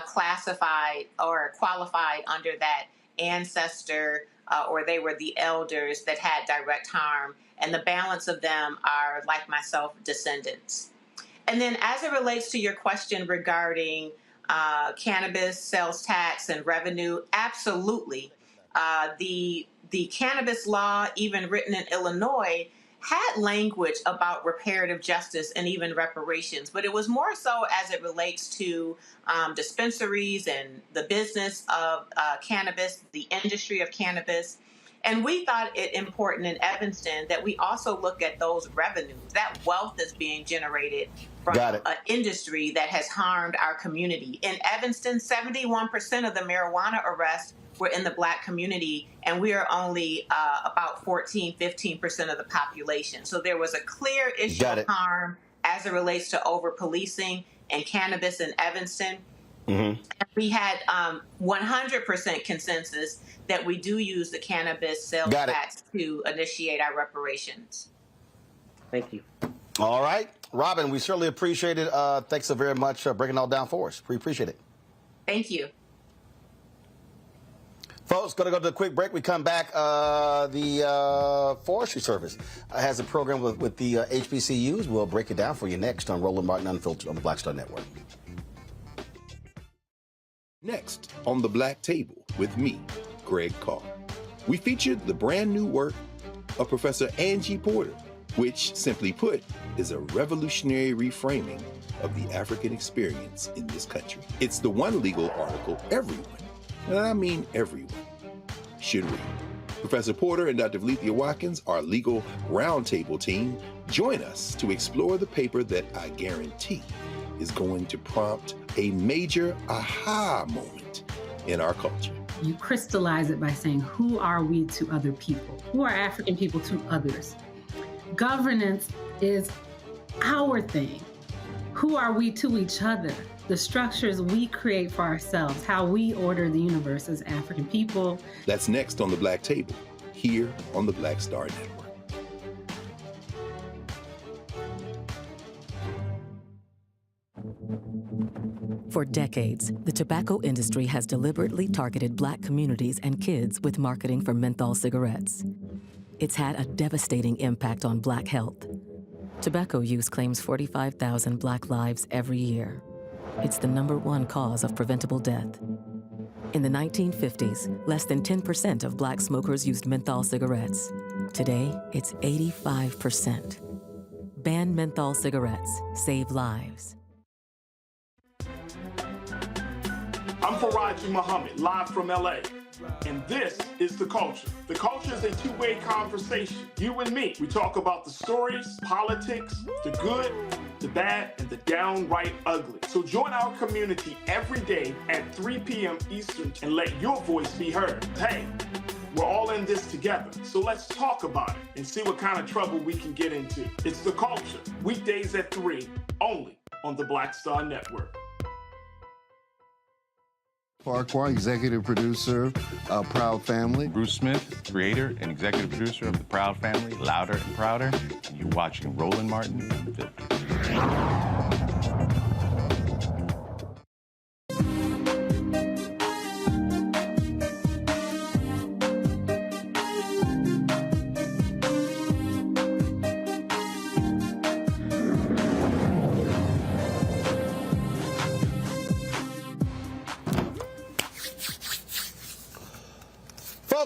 classified or qualified under that ancestor, or they were the elders that had direct harm, and the balance of them are, like myself, descendants. And then as it relates to your question regarding cannabis sales tax and revenue, absolutely. The cannabis law, even written in Illinois, had language about reparative justice and even reparations, but it was more so as it relates to dispensaries and the business of cannabis, the industry of cannabis. And we thought it important in Evanston that we also look at those revenues, that wealth that's being generated from an industry that has harmed our community. In Evanston, 71% of the marijuana arrests were in the Black community, and we are only about 15% of the population. So there was a clear issue of harm as it relates to over-policing and cannabis in Evanston. Mm-hmm. And we had 100% consensus that we do use the cannabis sales tax to initiate our reparations. Thank you. All right. Robin, we certainly appreciate it. Thanks so very much for breaking it all down for us. We appreciate it. Thank you. Folks, going to go to a quick break. We come back. The Forestry Service has a program with the HBCUs. We'll break it down for you next on Roland Martin Unfiltered on the Black Star Network. Next on The Black Table with me, Greg Carr. We featured the brand new work of Professor Angie Porter, which, simply put, is a revolutionary reframing of the African experience in this country. It's the one legal article everyone, and I mean everyone, should read. Professor Porter and Dr. Valethia Watkins, our legal roundtable team, join us to explore the paper that I guarantee is going to prompt a major aha moment in our culture. You crystallize it by saying, who are we to other people? Who are African people to others? Governance is our thing. Who are we to each other? The structures we create for ourselves, how we order the universe as African people. That's next on The Black Table, here on the Black Star Network. For decades, the tobacco industry has deliberately targeted Black communities and kids with marketing for menthol cigarettes. It's had a devastating impact on Black health. Tobacco use claims 45,000 Black lives every year. It's the #1 cause of preventable death. In the 1950s, less than 10% of Black smokers used menthol cigarettes. Today, it's 85%. Ban menthol cigarettes. Save lives. I'm Faraji Muhammad, live from LA. And this is The Culture. The Culture is a two-way conversation. You and me. We talk about the stories, politics, the good, the bad, and the downright ugly. So join our community every day at 3 p.m. Eastern and let your voice be heard. Hey, we're all in this together. So let's talk about it and see what kind of trouble we can get into. It's The Culture, weekdays at 3, only on the Black Star Network. Farquhar, executive producer of Proud Family. Bruce Smith, creator and executive producer of The Proud Family, Louder and Prouder. And you're watching Roland Martin Unfiltered.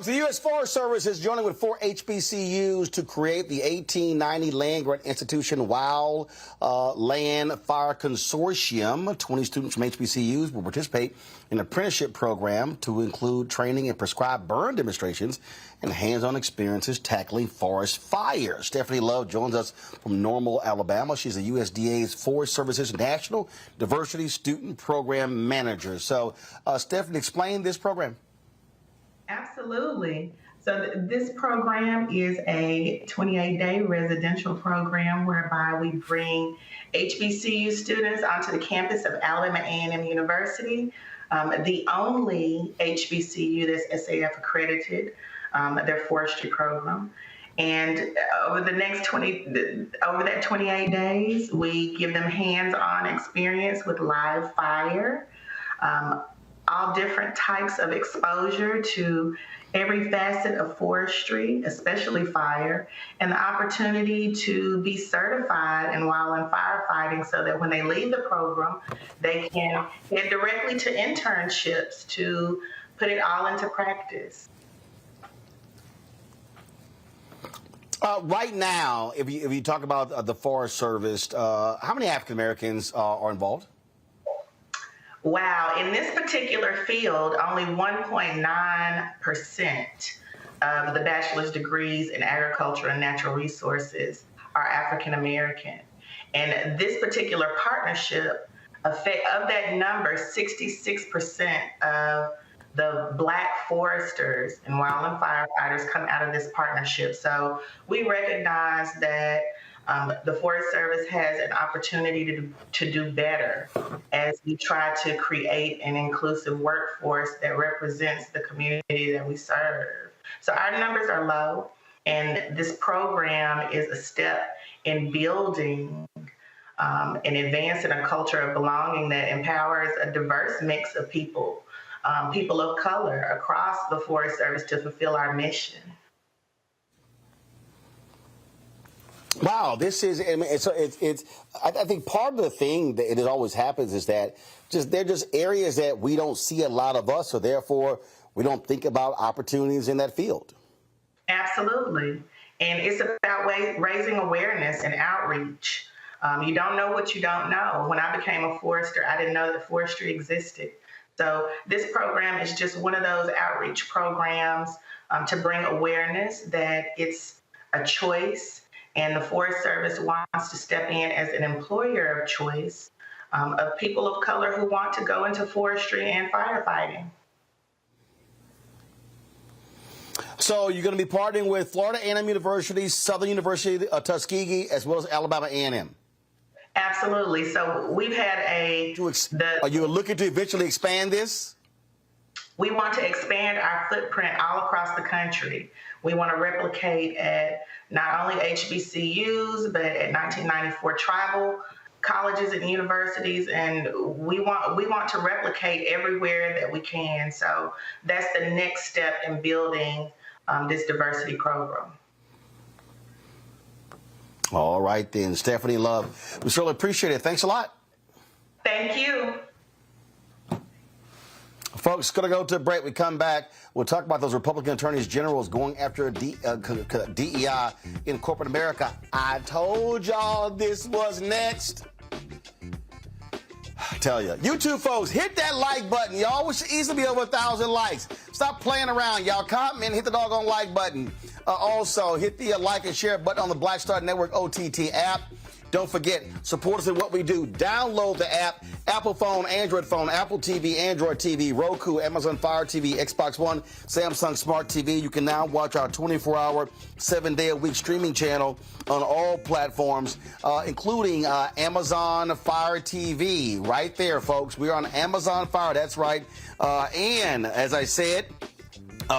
The U.S. Forest Service is joining with 4 HBCUs to create the 1890 Land Grant Institution Wild Land Fire Consortium. 20 students from HBCUs will participate in an apprenticeship program to include training in prescribed burn demonstrations and hands-on experiences tackling forest fires. Stephanie Love joins us from Normal, Alabama. She's the USDA's Forest Service's National Diversity Student Program Manager. So, Stephanie, explain this program. Absolutely. So this program is a 28-day residential program whereby we bring HBCU students onto the campus of Alabama A&M University, the only HBCU that's SAF accredited, their forestry program. And over that 28 days, we give them hands-on experience with live fire, all different types of exposure to every facet of forestry, especially fire, and the opportunity to be certified in wildland firefighting so that when they leave the program, they can head directly to internships to put it all into practice. Right now, if you talk about the Forest Service, how many African Americans are involved? Wow, in this particular field, only 1.9% of the bachelor's degrees in agriculture and natural resources are African American. And this particular partnership, of that number, 66% of the Black foresters and wildland firefighters come out of this partnership. So we recognize that the Forest Service has an opportunity to do better as we try to create an inclusive workforce that represents the community that we serve. So our numbers are low, and this program is a step in building and advancing a culture of belonging that empowers a diverse mix of people, people of color across the Forest Service to fulfill our mission. Wow, this is, I mean, I think part of the thing that it always happens is that they're just areas that we don't see a lot of us, so therefore we don't think about opportunities in that field. Absolutely. And it's about raising awareness and outreach. You don't know what you don't know. When I became a forester, I didn't know that forestry existed. So this program is just one of those outreach programs to bring awareness that it's a choice. And the Forest Service wants to step in as an employer of choice of people of color who want to go into forestry and firefighting. So you're going to be partnering with Florida A&M University, Southern University of Tuskegee, as well as Alabama A&M. Absolutely. So we've had Are you looking to eventually expand this? We want to expand our footprint all across the country. We want to replicate at not only HBCUs, but at 1994 tribal colleges and universities, and we want to replicate everywhere that we can. So that's the next step in building this diversity program. All right, then. Stephanie Love, we certainly appreciate it. Thanks a lot. Thank you. Folks, going to go to a break. We come back. We'll talk about those Republican attorneys generals going after DEI in corporate America. I told y'all this was next. Tell you. You two folks, hit that like button. Y'all, we should easily be over 1,000 likes. Stop playing around, y'all. Comment, hit the doggone like button. Also, hit the like and share button on the Black Star Network OTT app. Don't forget, support us in what we do. Download the app, Apple phone, Android phone, Apple TV, Android TV, Roku, Amazon Fire TV, Xbox One, Samsung Smart TV. You can now watch our 24-hour, 7-day-a-week streaming channel on all platforms, including Amazon Fire TV. Right there, folks. We're on Amazon Fire. That's right. And as I said,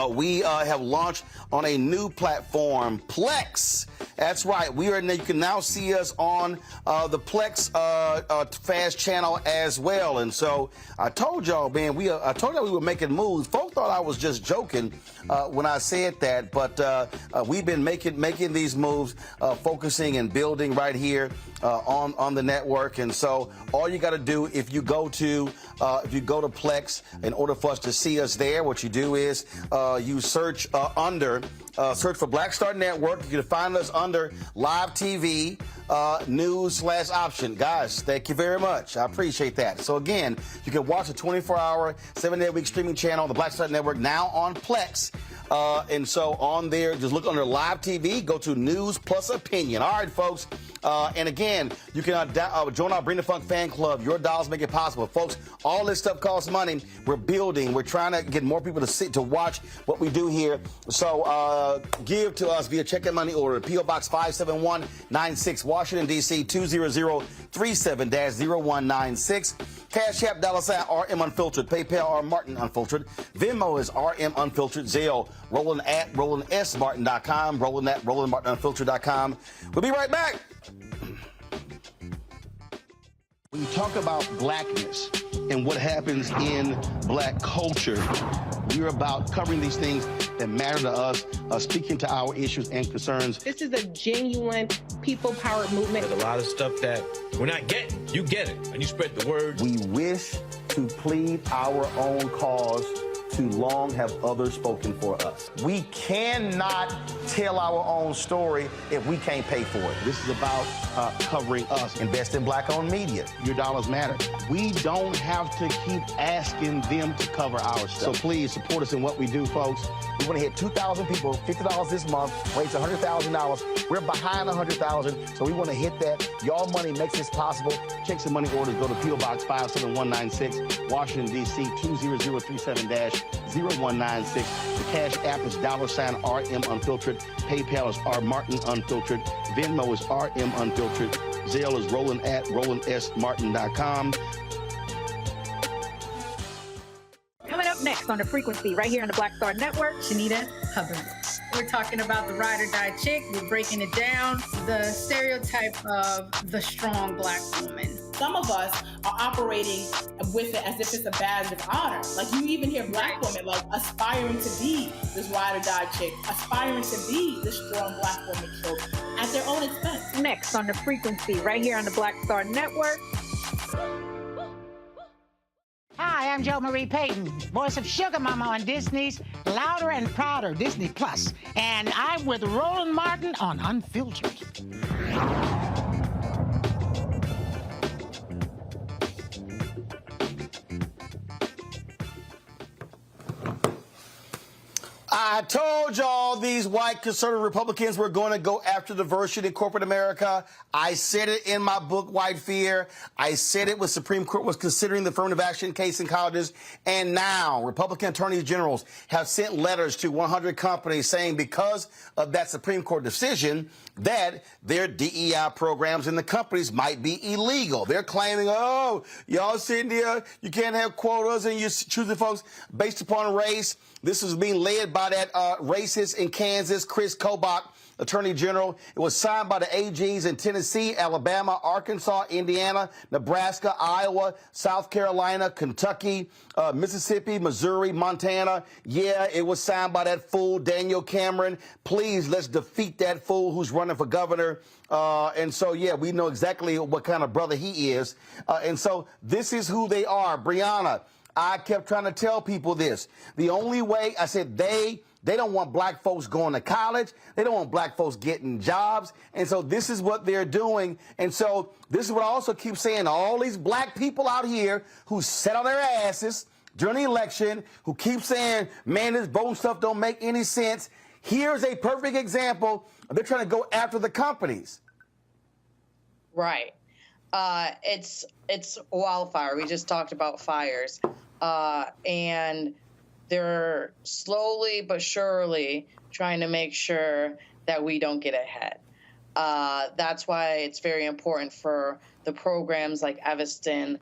we have launched on a new platform, Plex. That's right. You can now see us on the Plex Fast channel as well. And so I told y'all, man, I told y'all we were making moves. Folks thought I was just joking when I said that, but we've been making these moves, focusing and building right here on the network. And so all you got to do, if you go to Plex, in order for us to see us there, what you do is you search search for Black Star Network. You can find us under Live TV, News/Option. Guys, thank you very much. I appreciate that. So again, you can watch a 24-hour, 7-day-a-week streaming channel on the Black Star Network now on Plex. And so on there, just look under Live TV, go to News Plus Opinion. All right, folks. And again, you can join our Bring the Funk fan club. Your dollars make it possible. Folks, all this stuff costs money. We're building. We're trying to get more people to watch what we do here. So give to us via check and money order. P.O. Box 57196, Washington, D.C. 20037-0196. Cash App, $RM Unfiltered. PayPal, R Martin Unfiltered. Venmo is RM Unfiltered. Zelle, Roland at RolandSMartin.com. Roland at RolandMartinUnfiltered.com. We'll be right back. When you talk about blackness and what happens in black culture, we're about covering these things that matter to us, speaking to our issues and concerns. This is a genuine people-powered movement. There's a lot of stuff that we're not getting. You get it, and you spread the word. We wish to plead our own cause. Too long have others spoken for us. We cannot tell our own story if we can't pay for it. This is about covering us. Invest in black-owned media. Your dollars matter. We don't have to keep asking them to cover our stuff. So please support us in what we do, folks. We want to hit 2,000 people, $50 this month, raise $100,000. We're behind 100,000, so we want to hit that. Y'all money makes this possible. Check some money orders. Go to P.O. Box 57196, Washington, D.C. 20037-0196. The Cash App is $RM Unfiltered. PayPal is R Martin Unfiltered. Venmo is RM Unfiltered. Zelle is Roland at RolandSMartin.com. Coming up next on The Frequency, right here on the Black Star Network, Shanita Hubbard. We're talking about the ride or die chick. We're breaking it down. The stereotype of the strong black woman. Some of us are operating with it as if it's a badge of honor. Like you even hear black women like aspiring to be this ride or die chick, aspiring to be this strong black woman trope at their own expense. Next on The Frequency, right here on the Black Star Network. Hi, I'm Jo Marie Payton, voice of Sugar Mama on Disney's Louder and Prouder Disney Plus, and I'm with Roland Martin on Unfiltered. I told y'all these white conservative Republicans were going to go after diversity in corporate America. I said it in my book, White Fear. I said it when Supreme Court was considering the affirmative action case in colleges. And now Republican attorneys generals have sent letters to 100 companies saying because of that Supreme Court decision that their DEI programs in the companies might be illegal. They're claiming, oh, y'all sitting there, you can't have quotas and you're choosing folks based upon race. This is being led by that racist in Kansas, Chris Kobach, Attorney General. It was signed by the AGs in Tennessee, Alabama, Arkansas, Indiana, Nebraska, Iowa, South Carolina, Kentucky, Mississippi, Missouri, Montana. Yeah, it was signed by that fool, Daniel Cameron. Please, let's defeat that fool who's running for governor. And so, yeah, we know exactly what kind of brother he is. And so this is who they are. Brianna, I kept trying to tell people this. The only way, I said, they They don't want black folks going to college. They don't want black folks getting jobs. And so this is what they're doing. And so this is what I also keep saying. All these black people out here who sit on their asses during the election, who keep saying, man, this voting stuff don't make any sense. Here's a perfect example. They're trying to go after the companies. Right. It's wildfire. We just talked about fires. And they're slowly but surely trying to make sure that we don't get ahead. That's why it's very important for the programs like Evanston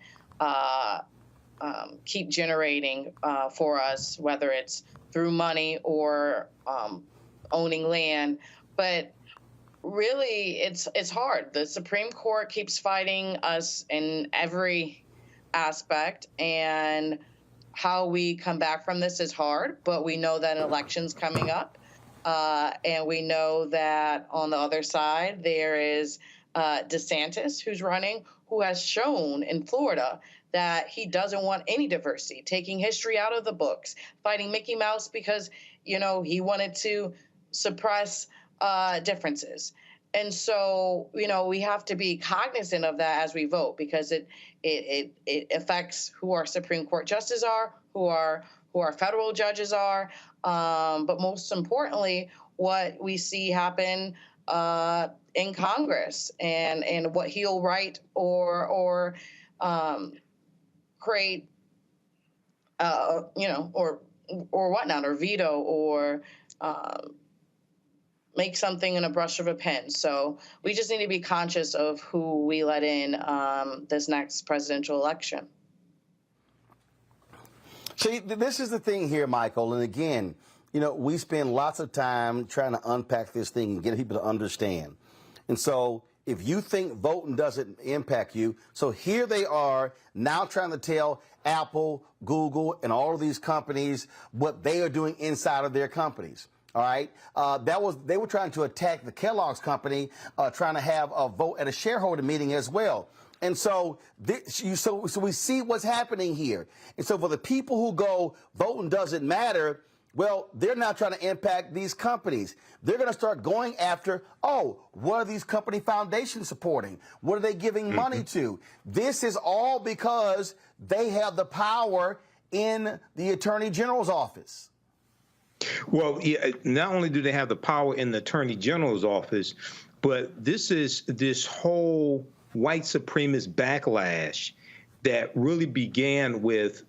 keep generating for us, whether it's through money or owning land. But really, it's hard. The Supreme Court keeps fighting us in every aspect, and how we come back from this is hard, but we know that an election's coming up, and we know that on the other side there is DeSantis, who's running, who has shown in Florida that he doesn't want any diversity, taking history out of the books, fighting Mickey Mouse because, he wanted to suppress differences. And so, we have to be cognizant of that as we vote, because it affects who our Supreme Court justices are, who our federal judges are, but most importantly, what we see happen in Congress and what he'll write or create, or whatnot, or veto, or make something in a brush of a pen. So we just need to be conscious of who we let in this next presidential election. See, this is the thing here, Michael. And again, we spend lots of time trying to unpack this thing and get people to understand. And so if you think voting doesn't impact you, so here they are now trying to tell Apple, Google, and all of these companies what they are doing inside of their companies. All right. They were trying to attack the Kellogg's company, trying to have a vote at a shareholder meeting as well. And so, so we see what's happening here. And so for the people who go, voting doesn't matter, well, they're now trying to impact these companies. They're going to start going after, what are these company foundations supporting? What are they giving money to? This is all because they have the power in the Attorney General's office. Well, yeah, not only do they have the power in the Attorney General's office, but this whole white supremacist backlash that really began with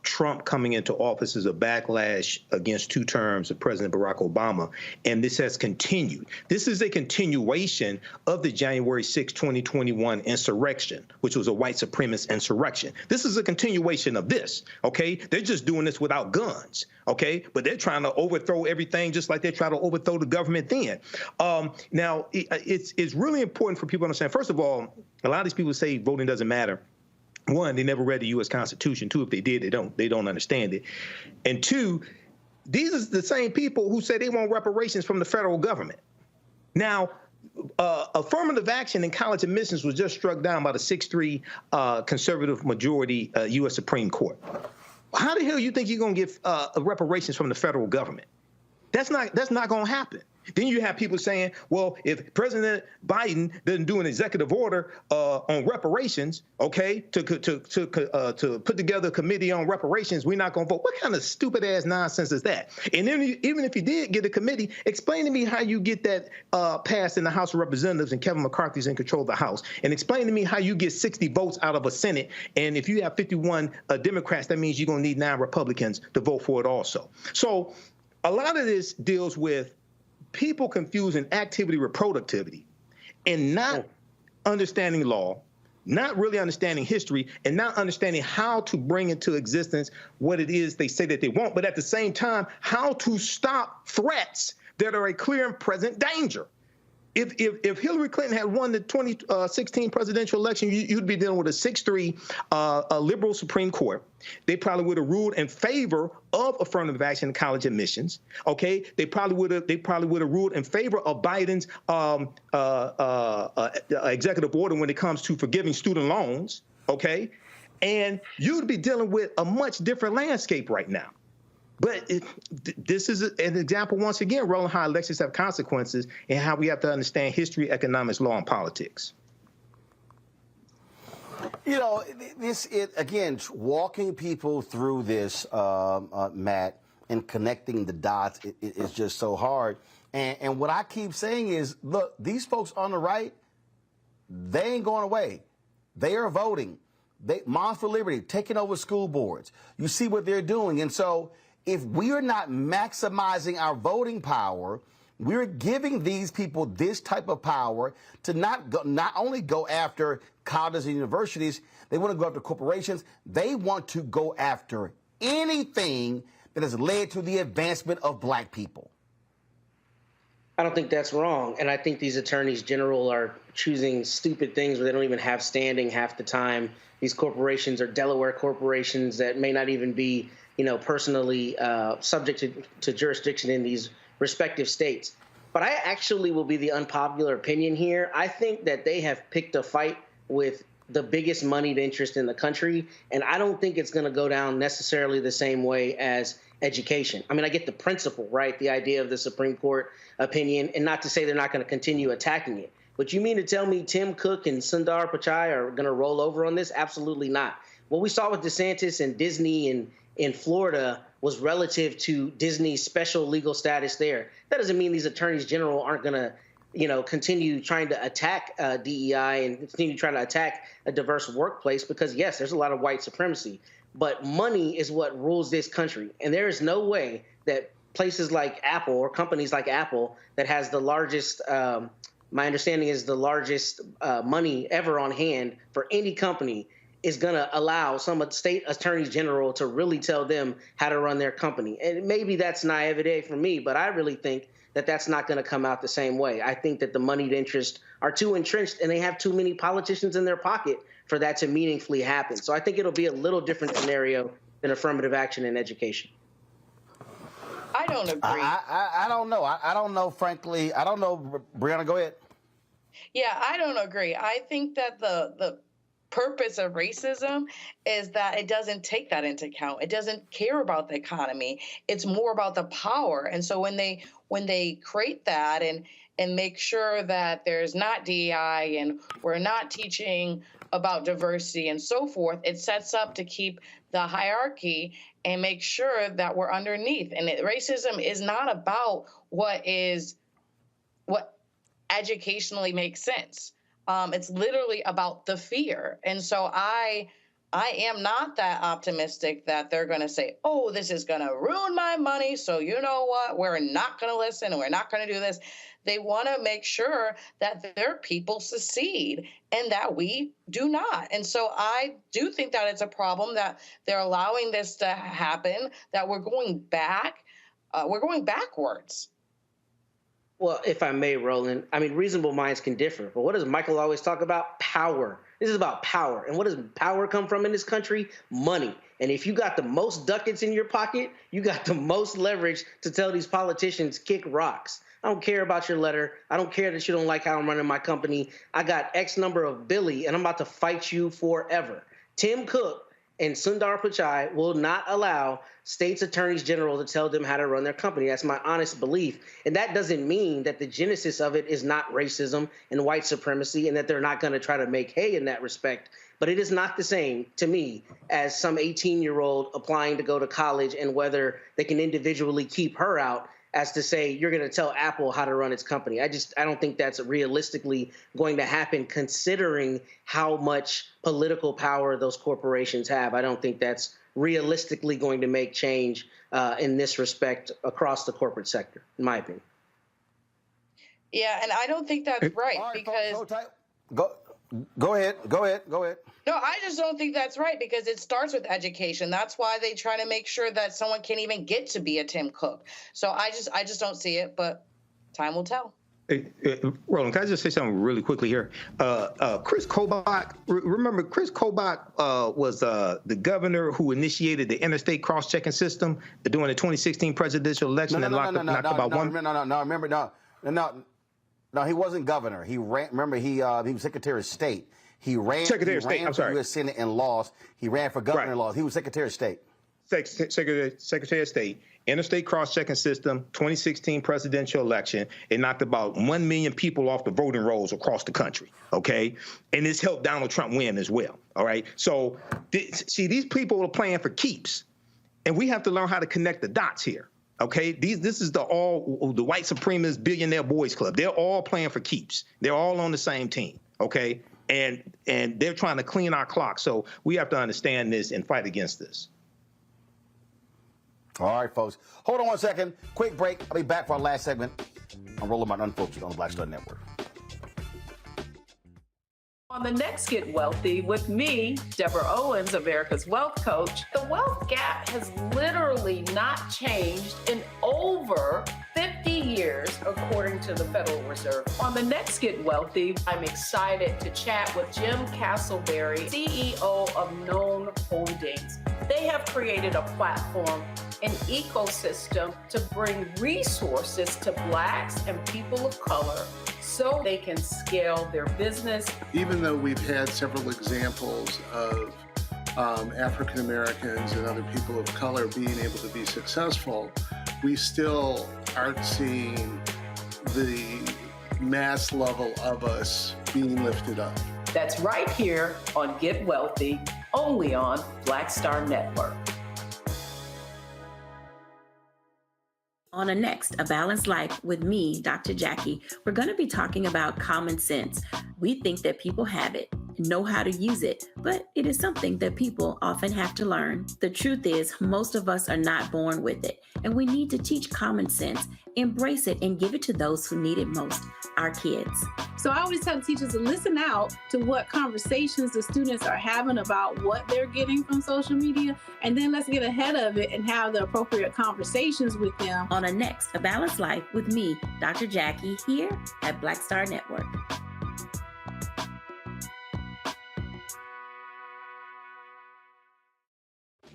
Trump coming into office as a backlash against 2 terms of President Barack Obama. And this has continued. This is a continuation of the January 6, 2021 insurrection, which was a white supremacist insurrection. This is a continuation of this, okay? They're just doing this without guns, okay? But they're trying to overthrow everything just like they try to overthrow the government then. Now, it's really important for people to understand. First of all, a lot of these people say voting doesn't matter. One, they never read the U.S. Constitution. 2, if they did, they don't understand it. And 2, these are the same people who say they want reparations from the federal government. Now, affirmative action in college admissions was just struck down by the 6-3 conservative majority U.S. Supreme Court. How the hell you think you're going to get reparations from the federal government? That's not going to happen. Then you have people saying, well, if President Biden doesn't do an executive order on reparations, okay, to put together a committee on reparations, we're not going to vote. What kind of stupid ass nonsense is that? And then even if you did get a committee, explain to me how you get that passed in the House of Representatives and Kevin McCarthy's in control of the House. And explain to me how you get 60 votes out of a Senate. And if you have 51 Democrats, that means you're going to need 9 Republicans to vote for it also. So a lot of this deals with people confusing activity with productivity and not understanding law, not really understanding history, and not understanding how to bring into existence what it is they say that they want, but at the same time, how to stop threats that are a clear and present danger. If Hillary Clinton had won the 2016 presidential election, you'd be dealing with a 6-3 liberal Supreme Court. They probably would have ruled in favor of affirmative action in college admissions. Okay, they probably would have ruled in favor of Biden's executive order when it comes to forgiving student loans. Okay, and you'd be dealing with a much different landscape right now. But this is an example, once again, Roland, how elections have consequences and how we have to understand history, economics, law, and politics. You know, again, walking people through this, Matt, and connecting the dots is just so hard. And what I keep saying is, look, these folks on the right, they ain't going away. They are voting. Moms for Liberty, taking over school boards. You see what they're doing. And so if we are not maximizing our voting power, we're giving these people this type of power to not only go after colleges and universities, they want to go after corporations. They want to go after anything that has led to the advancement of black people. I don't think that's wrong. And I think these attorneys general are choosing stupid things where they don't even have standing half the time. These corporations are Delaware corporations that may not even be, personally subject to jurisdiction in these respective states. But I actually will be the unpopular opinion here. I think that they have picked a fight with the biggest moneyed interest in the country, and I don't think it's going to go down necessarily the same way as education. I mean, I get the principle, right? The idea of the Supreme Court opinion, and not to say they're not going to continue attacking it. But you mean to tell me Tim Cook and Sundar Pichai are going to roll over on this? Absolutely not. What we saw with DeSantis and Disney in Florida was relative to Disney's special legal status there. That doesn't mean these attorneys general aren't going to, continue trying to attack DEI and continue trying to attack a diverse workplace because, yes, there's a lot of white supremacy. But money is what rules this country. And there is no way that places like Apple or companies like Apple that has the largest, my understanding is the largest money ever on hand for any company is going to allow some state attorneys general to really tell them how to run their company. And maybe that's naivete for me, but I really think that that's not going to come out the same way. I think that the moneyed interests are too entrenched and they have too many politicians in their pocket for that to meaningfully happen. So I think it'll be a little different scenario than affirmative action in education. I don't agree. I don't know. I don't know, frankly. I don't know. Brianna, go ahead. Yeah, I don't agree. I think that the purpose of racism is that it doesn't take that into account. It doesn't care about the economy. It's more about the power. And so when they create that and make sure that there's not DEI and we're not teaching about diversity and so forth, it sets up to keep the hierarchy and make sure that we're underneath. And racism is not about what educationally makes sense. It's literally about the fear. And so I am not that optimistic that they're going to say, oh, this is going to ruin my money. So you know what? We're not going to listen and we're not going to do this. They want to make sure that their people succeed and that we do not. And so I do think that it's a problem that they're allowing this to happen, that we're going back. We're going backwards. Well, if I may, Roland, I mean, reasonable minds can differ. But what does Michael always talk about? Power. This is about power. And what does power come from in this country? Money. And if you got the most ducats in your pocket, you got the most leverage to tell these politicians kick rocks. I don't care about your letter. I don't care that you don't like how I'm running my company. I got X number of Billy, and I'm about to fight you forever. Tim Cook and Sundar Pichai will not allow states' attorneys general to tell them how to run their company. That's my honest belief. And that doesn't mean that the genesis of it is not racism and white supremacy and that they're not going to try to make hay in that respect. But it is not the same to me as some 18-year-old applying to go to college and whether they can individually keep her out as to say you're going to tell Apple how to run its company. I don't think that's realistically going to happen considering how much political power those corporations have. I don't think that's realistically going to make change in this respect across the corporate sector, in my opinion. Yeah, and I don't think that's right because... Go ahead. No, I just don't think that's right because it starts with education. That's why they try to make sure that someone can't even get to be a Tim Cook. So I just don't see it, but time will tell. Roland, can I just say something really quickly here? Chris Kobach, remember Chris Kobach was the governor who initiated the interstate cross-checking system during the 2016 presidential election and locked about one. No, he wasn't governor. He ran. Remember, he was Secretary of State. He ran. Secretary of State. I'm sorry. U.S. Senate and lost. He ran for governor and lost. He was Secretary of State. Secretary of State, interstate cross-checking system, 2016 presidential election. It knocked about 1 million people off the voting rolls across the country, okay? And it's helped Donald Trump win as well, all right? So, see, these people are playing for keeps, and we have to learn how to connect the dots here, okay? This is the white supremacist billionaire boys club. They're all playing for keeps. They're all on the same team, okay? And they're trying to clean our clock. So we have to understand this and fight against this. All right, folks. Hold on one second. Quick break. I'll be back for our last segment on Roland Martin Unfiltered on the Black Star Network. On the next Get Wealthy with me, Deborah Owens, America's Wealth Coach, the wealth gap has literally not changed in over 50 years, according to the Federal Reserve. On the next Get Wealthy, I'm excited to chat with Jim Castleberry, CEO of Known Holdings. They have created a platform, an ecosystem to bring resources to Blacks and people of color so they can scale their business. Even though we've had several examples of African Americans and other people of color being able to be successful, we still aren't seeing the mass level of us being lifted up. That's right here on Get Wealthy, only on Black Star Network. On a next, A Balanced Life with me, Dr. Jackie, we're going to be talking about common sense. We think that people have it, know how to use it, but it is something that people often have to learn. The truth is, most of us are not born with it, and we need to teach common sense, embrace it, and give it to those who need it most, our kids. So I always tell teachers to listen out to what conversations the students are having about what they're getting from social media, and then let's get ahead of it and have the appropriate conversations with them. On a next, A Balanced Life with me, Dr. Jackie, here at Black Star Network.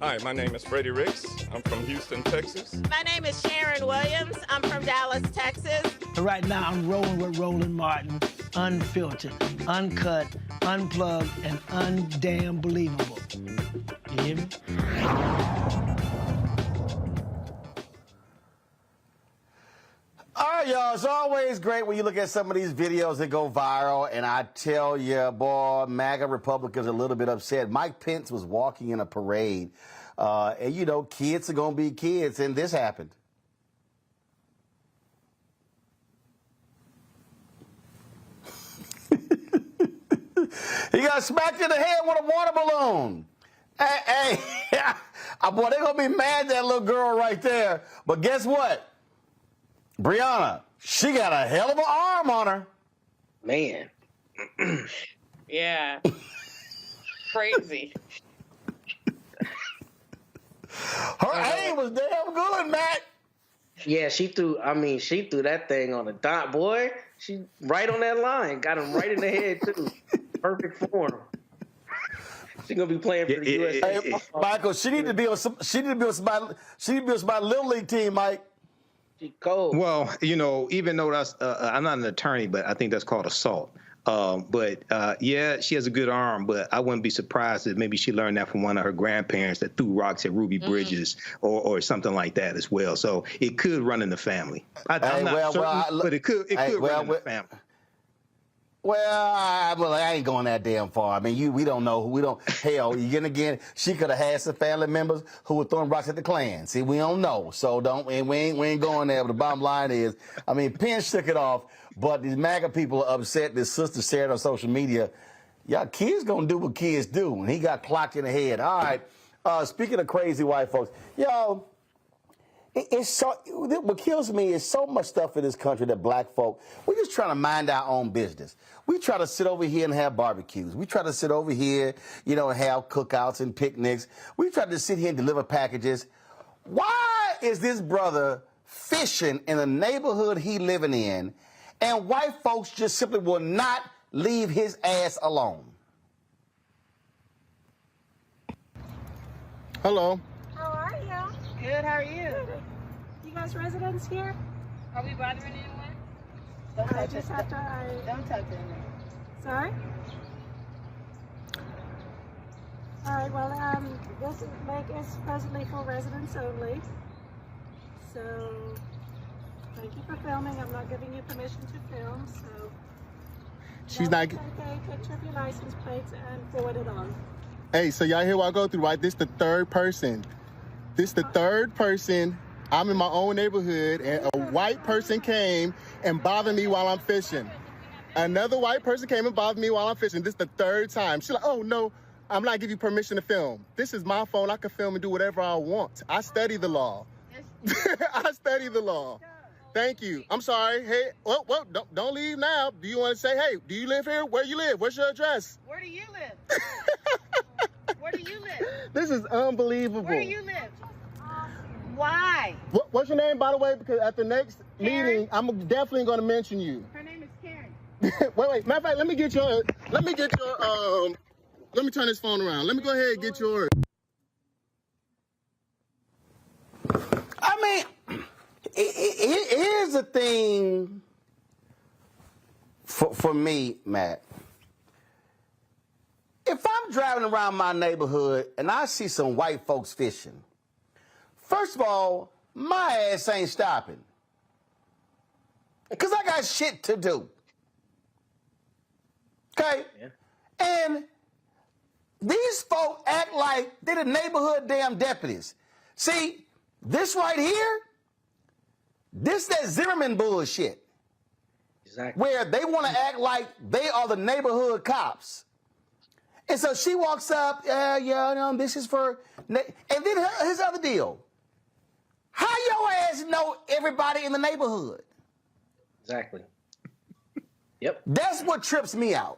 Hi, my name is Freddie Ricks. I'm from Houston, Texas. My name is Sharon Williams. I'm from Dallas, Texas. Right now, I'm rolling with Roland Martin, unfiltered, uncut, unplugged, and undamn believable. You hear me? All right, y'all. It's always great when you look at some of these videos that go viral, and I tell you, boy, MAGA Republicans are a little bit upset. Mike Pence was walking in a parade, and, you know, kids are going to be kids, and this happened. He got smacked in the head with a water balloon. Hey, boy, they're going to be mad at that little girl right there. But guess what? Brianna, she got a hell of an arm on her. Man. Yeah. Crazy. Her aim was damn good, Matt. Yeah, she threw that thing on the dot, boy. She right on that line. Got him right in the head, too. Perfect form. She's gonna be playing for the USA. Hey, Michael, she need to be on somebody Little League team, Mike. Cold. Well, you know, even though that's, I'm not an attorney, but I think that's called assault. Yeah, she has a good arm, but I wouldn't be surprised if maybe she learned that from one of her grandparents that threw rocks at Ruby Bridges or something like that as well. So it could run in the family. I'm not certain, but it could run in the family. Well, I ain't going that damn far. I mean, we don't know. Hell, again, she could have had some family members who were throwing rocks at the Klan. See, we don't know. So we ain't going there. But the bottom line is, I mean, Pence took it off, but these MAGA people are upset. This sister shared on social media. Y'all kids gonna do what kids do. And he got clocked in the head. All right. Speaking of crazy white folks, y'all, what kills me is so much stuff in this country that black folk, we're just trying to mind our own business. We try to sit over here and have barbecues. We try to sit over here, and have cookouts and picnics. We try to sit here and deliver packages. Why is this brother fishing in the neighborhood he living in, and white folks just simply will not leave his ass alone? Hello. How are you? Good, how are you? Good. You guys residents here? Are we bothering anyone? Don't touch us. Don't touch anyone. Sorry? All right, well, link is presently for residents only. So, thank you for filming. I'm not giving you permission to film, so she's not. Take a picture of your license plates and forward it on. Hey, so y'all hear what I go through, right? This the third person. I'm in my own neighborhood, and a white person came and bothered me while I'm fishing. Another white person came and bothered me while I'm fishing. This is the third time. She's like, oh, no, I'm not giving you permission to film. This is my phone. I can film and do whatever I want. I study the law. I study the law. Thank you. I'm sorry. Hey, well, don't leave now. Do you want to say, hey, do you live here? Where you live? What's your address? Where do you live? Where do you live? This is unbelievable. Where do you live? Why? What's your name, by the way? Because at the next meeting, I'm definitely going to mention you. Her name is Karen. wait. Matter of fact, let me turn this phone around. Let me go ahead and get yours. I mean, here's the thing for me, Matt. If I'm driving around my neighborhood and I see some white folks fishing, first of all, my ass ain't stopping. Because I got shit to do. Okay? Yeah. And these folk act like they're the neighborhood damn deputies. See, this right here, this that Zimmerman bullshit. Exactly. Where they want to act like they are the neighborhood cops. And so she walks up, this is for... And then here's the other deal. How your ass know everybody in the neighborhood? Exactly. Yep. That's what trips me out.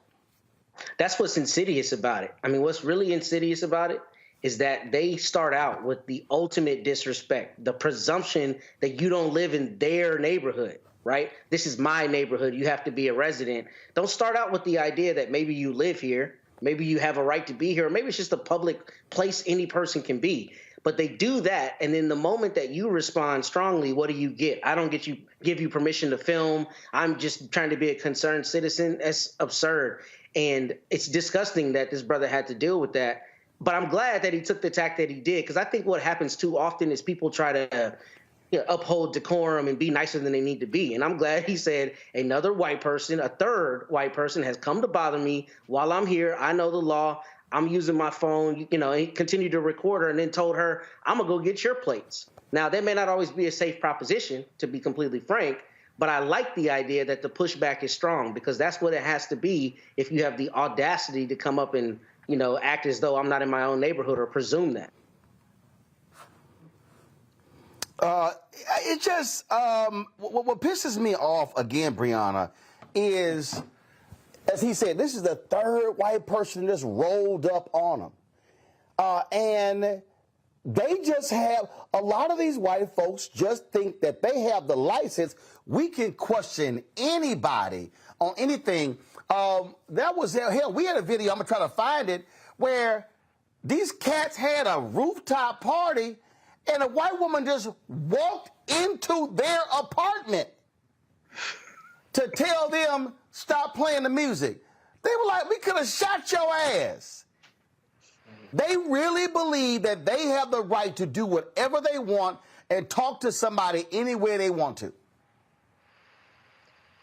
That's what's insidious about it. I mean, what's really insidious about it is that they start out with the ultimate disrespect, the presumption that you don't live in their neighborhood, right? This is my neighborhood. You have to be a resident. Don't start out with the idea that maybe you live here, maybe you have a right to be here, or maybe it's just a public place any person can be. But they do that, and then the moment that you respond strongly, what do you get? I don't give you permission to film. I'm just trying to be a concerned citizen. That's absurd. And it's disgusting that this brother had to deal with that. But I'm glad that he took the tack that he did, because I think what happens too often is people try to uphold decorum and be nicer than they need to be. And I'm glad he said another white person, a third white person has come to bother me while I'm here. I know the law. I'm using my phone, and he continued to record her and then told her, I'm going to go get your plates. Now, that may not always be a safe proposition, to be completely frank, but I like the idea that the pushback is strong, because that's what it has to be if you have the audacity to come up and, act as though I'm not in my own neighborhood or presume that. It just, what pisses me off again, Brianna, is... As he said, this is the third white person just rolled up on him. And they just have, a lot of these white folks just think that they have the license. We can question anybody on anything. That was, hell, we had a video, I'm going to try to find it, where these cats had a rooftop party and a white woman just walked into their apartment to tell them, stop playing the music. They were like, we could have shot your ass. They really believe that they have the right to do whatever they want and talk to somebody anywhere they want to.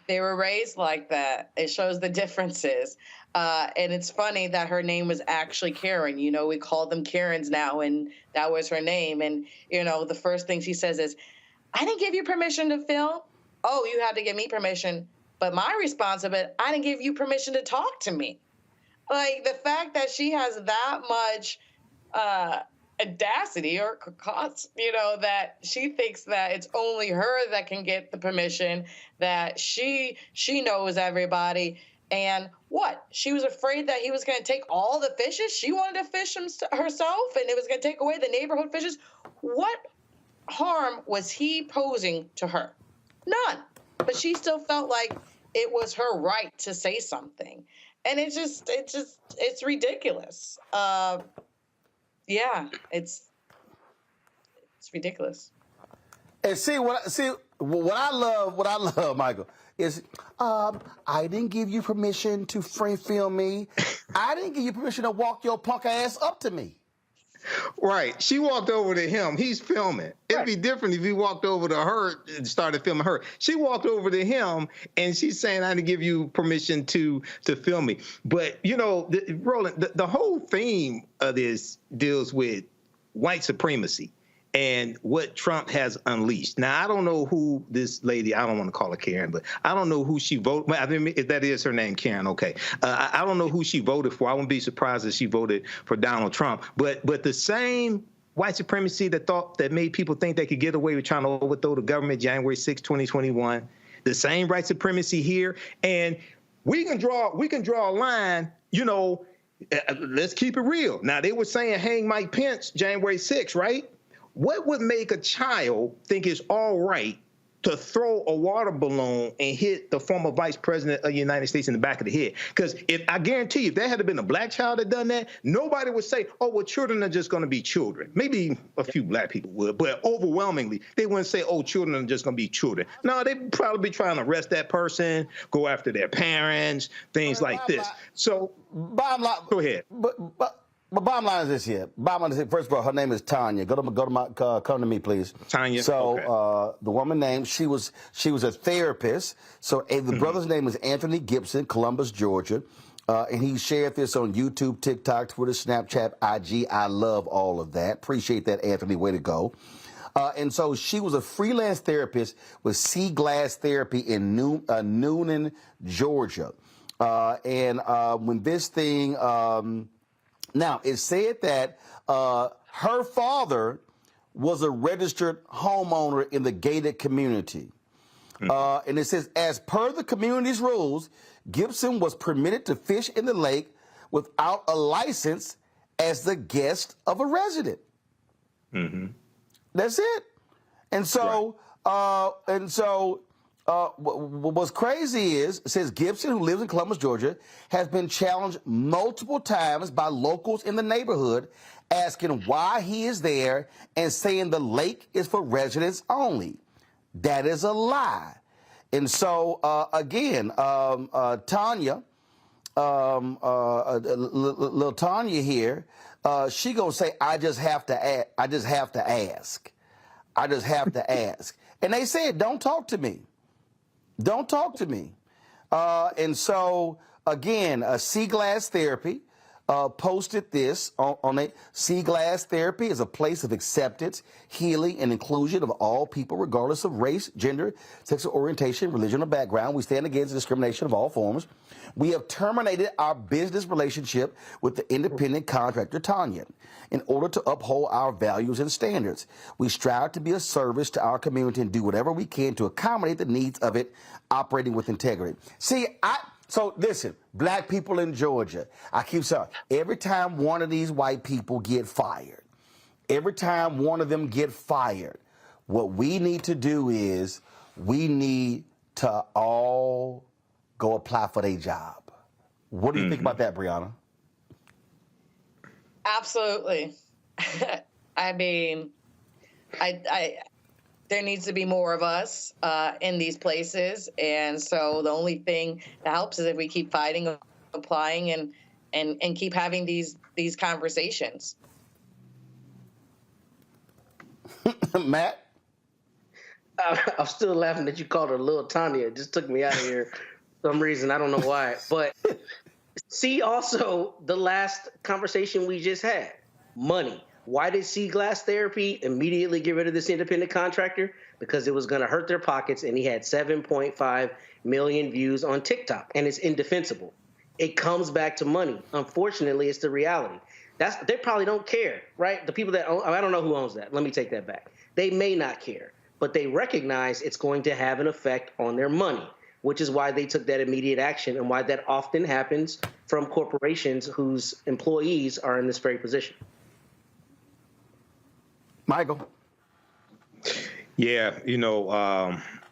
They were raised like that. It shows the differences. And it's funny that her name was actually Karen. We call them Karens now, and that was her name. And, the first thing she says is, I didn't give you permission to film. Oh, you had to give me permission. But my response of it, I didn't give you permission to talk to me. Like, the fact that she has that much audacity or that she thinks that it's only her that can get the permission, that she knows everybody. And what? She was afraid that he was going to take all the fishes? She wanted to fish herself, and it was going to take away the neighborhood fishes? What harm was he posing to her? None. But she still felt like it was her right to say something. And it's ridiculous. It's ridiculous. And what I love, Michael, is I didn't give you permission to film me. I didn't give you permission to walk your punk ass up to me. Right. She walked over to him. He's filming. It'd be different if he walked over to her and started filming her. She walked over to him, and she's saying, I didn't give you permission to film me. But, you know, Roland, the whole theme of this deals with white supremacy and what Trump has unleashed. Now, I don't know who this lady, I don't want to call her Karen, but I don't know who she voted. Well, I mean, if that is her name, Karen, okay. I don't know who she voted for. I wouldn't be surprised if she voted for Donald Trump. But the same white supremacy that made people think they could get away with trying to overthrow the government January 6, 2021, the same white supremacy here. And we can draw a line, you know, let's keep it real. Now, they were saying hang Mike Pence January 6, right? What would make a child think it's all right to throw a water balloon and hit the former vice president of the United States in the back of the head? Because I guarantee you, if there had been a black child that done that, nobody would say, oh, well, children are just going to be children. Maybe a few black people would, but overwhelmingly, they wouldn't say, oh, children are just going to be children. No, they'd probably be trying to arrest that person, go after their parents, things like this. So, go ahead. But bottom line is this here. Bottom line is this. First of all, her name is Tanya. Come to me, please. Tanya. So okay. The woman name, she was a therapist. So the brother's name is Anthony Gibson, Columbus, Georgia. And he shared this on YouTube, TikTok, Twitter, Snapchat, IG. I love all of that. Appreciate that, Anthony. Way to go. And so she was a freelance therapist with Sea Glass Therapy in Noonan, Georgia. When this thing... Now, it said that her father was a registered homeowner in the gated community. And it says, as per the community's rules, Gibson was permitted to fish in the lake without a license as the guest of a resident. Mm-hmm. That's it. And so, what's crazy is, it says Gibson, who lives in Columbus, Georgia, has been challenged multiple times by locals in the neighborhood, asking why he is there and saying the lake is for residents only. That is a lie. And so, again, Tanya, little Tanya here, she gonna say, I just have to ask. I just have to ask. And they said, don't talk to me. Don't talk to me. And so, again, Sea Glass Therapy posted this on it. Sea Glass Therapy is a place of acceptance, healing, and inclusion of all people, regardless of race, gender, sexual orientation, religion, or background. We stand against discrimination of all forms. We have terminated our business relationship with the independent contractor, Tanya, in order to uphold our values and standards. We strive to be a service to our community and do whatever we can to accommodate the needs of it, operating with integrity. So listen, black people in Georgia, I keep saying, every time one of these white people get fired, what we need to do is we need to all go apply for their job. What do you think about that, Brianna? Absolutely. I mean, there needs to be more of us in these places. And so the only thing that helps is if we keep fighting, applying, and keep having these conversations. Matt? I'm still laughing that you called her Little Tanya. It just took me out of here for some reason. I don't know why. But see also the last conversation we just had, money. Why did Sea Glass Therapy immediately get rid of this independent contractor? Because it was going to hurt their pockets, and he had 7.5 million views on TikTok, and it's indefensible. It comes back to money. Unfortunately, it's the reality. They probably don't care, right? The people that own, I don't know who owns that. Let me take that back. They may not care, but they recognize it's going to have an effect on their money, which is why they took that immediate action and why that often happens from corporations whose employees are in this very position. Michael? Yeah,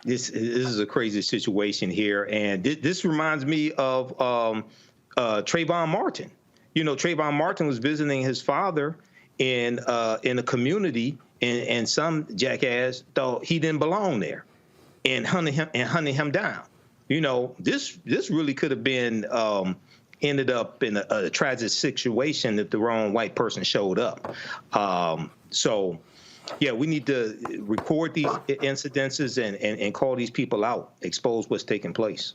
this is a crazy situation here. And this reminds me of Trayvon Martin. Trayvon Martin was visiting his father in a community, and some jackass thought he didn't belong there and hunting him down. This really could have been ended up in a tragic situation if the wrong white person showed up. So, yeah, we need to record these incidences and call these people out, expose what's taking place.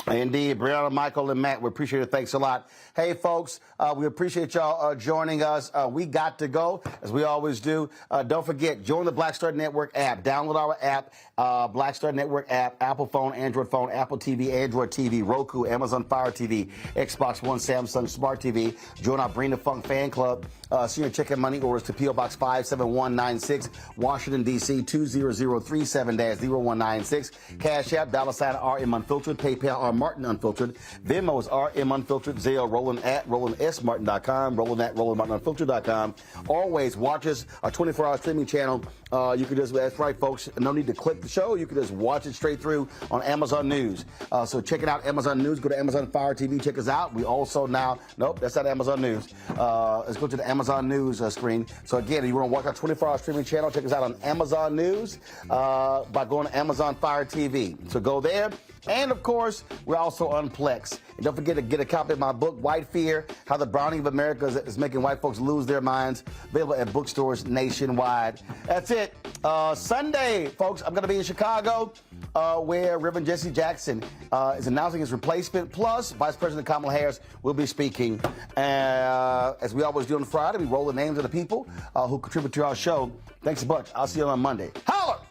Indeed. Brianna, Michael, and Matt, we appreciate it. Thanks a lot. Hey, folks, we appreciate y'all joining us. We got to go, as we always do. Don't forget, join the Black Star Network app. Download our app, Black Star Network app, Apple phone, Apple TV, Android TV, Roku, Amazon Fire TV, Xbox One, Samsung Smart TV. Join our Bring the Funk fan club. Senior checking money orders to P.O. Box 57196, Washington, D.C. 20037-0196. Cash App, $RM Unfiltered. PayPal, R Martin Unfiltered. Venmo is RM Unfiltered. Zelle, Roland at RolandSMartin.com. Roland at RolandMartinUnfiltered.com. Always watch us, our 24-hour streaming channel. You can just, that's right, folks, no need to click the show. You can just watch it straight through on Amazon News. So check it out, Amazon News. Go to Amazon Fire TV. Check us out. We also now, nope, that's not Amazon News. Let's go to the Amazon News screen. So again, if you want to watch our 24-hour streaming channel, check us out on Amazon News by going to Amazon Fire TV. So go there. And, of course, we're also on Plex. And don't forget to get a copy of my book, White Fear, How the Browning of America is Making White Folks Lose Their Minds, available at bookstores nationwide. That's it. Sunday, folks, I'm going to be in Chicago, where Reverend Jesse Jackson is announcing his replacement, plus Vice President Kamala Harris will be speaking. As we always do on Friday, we roll the names of the people who contribute to our show. Thanks a bunch. I'll see you on Monday. Holla!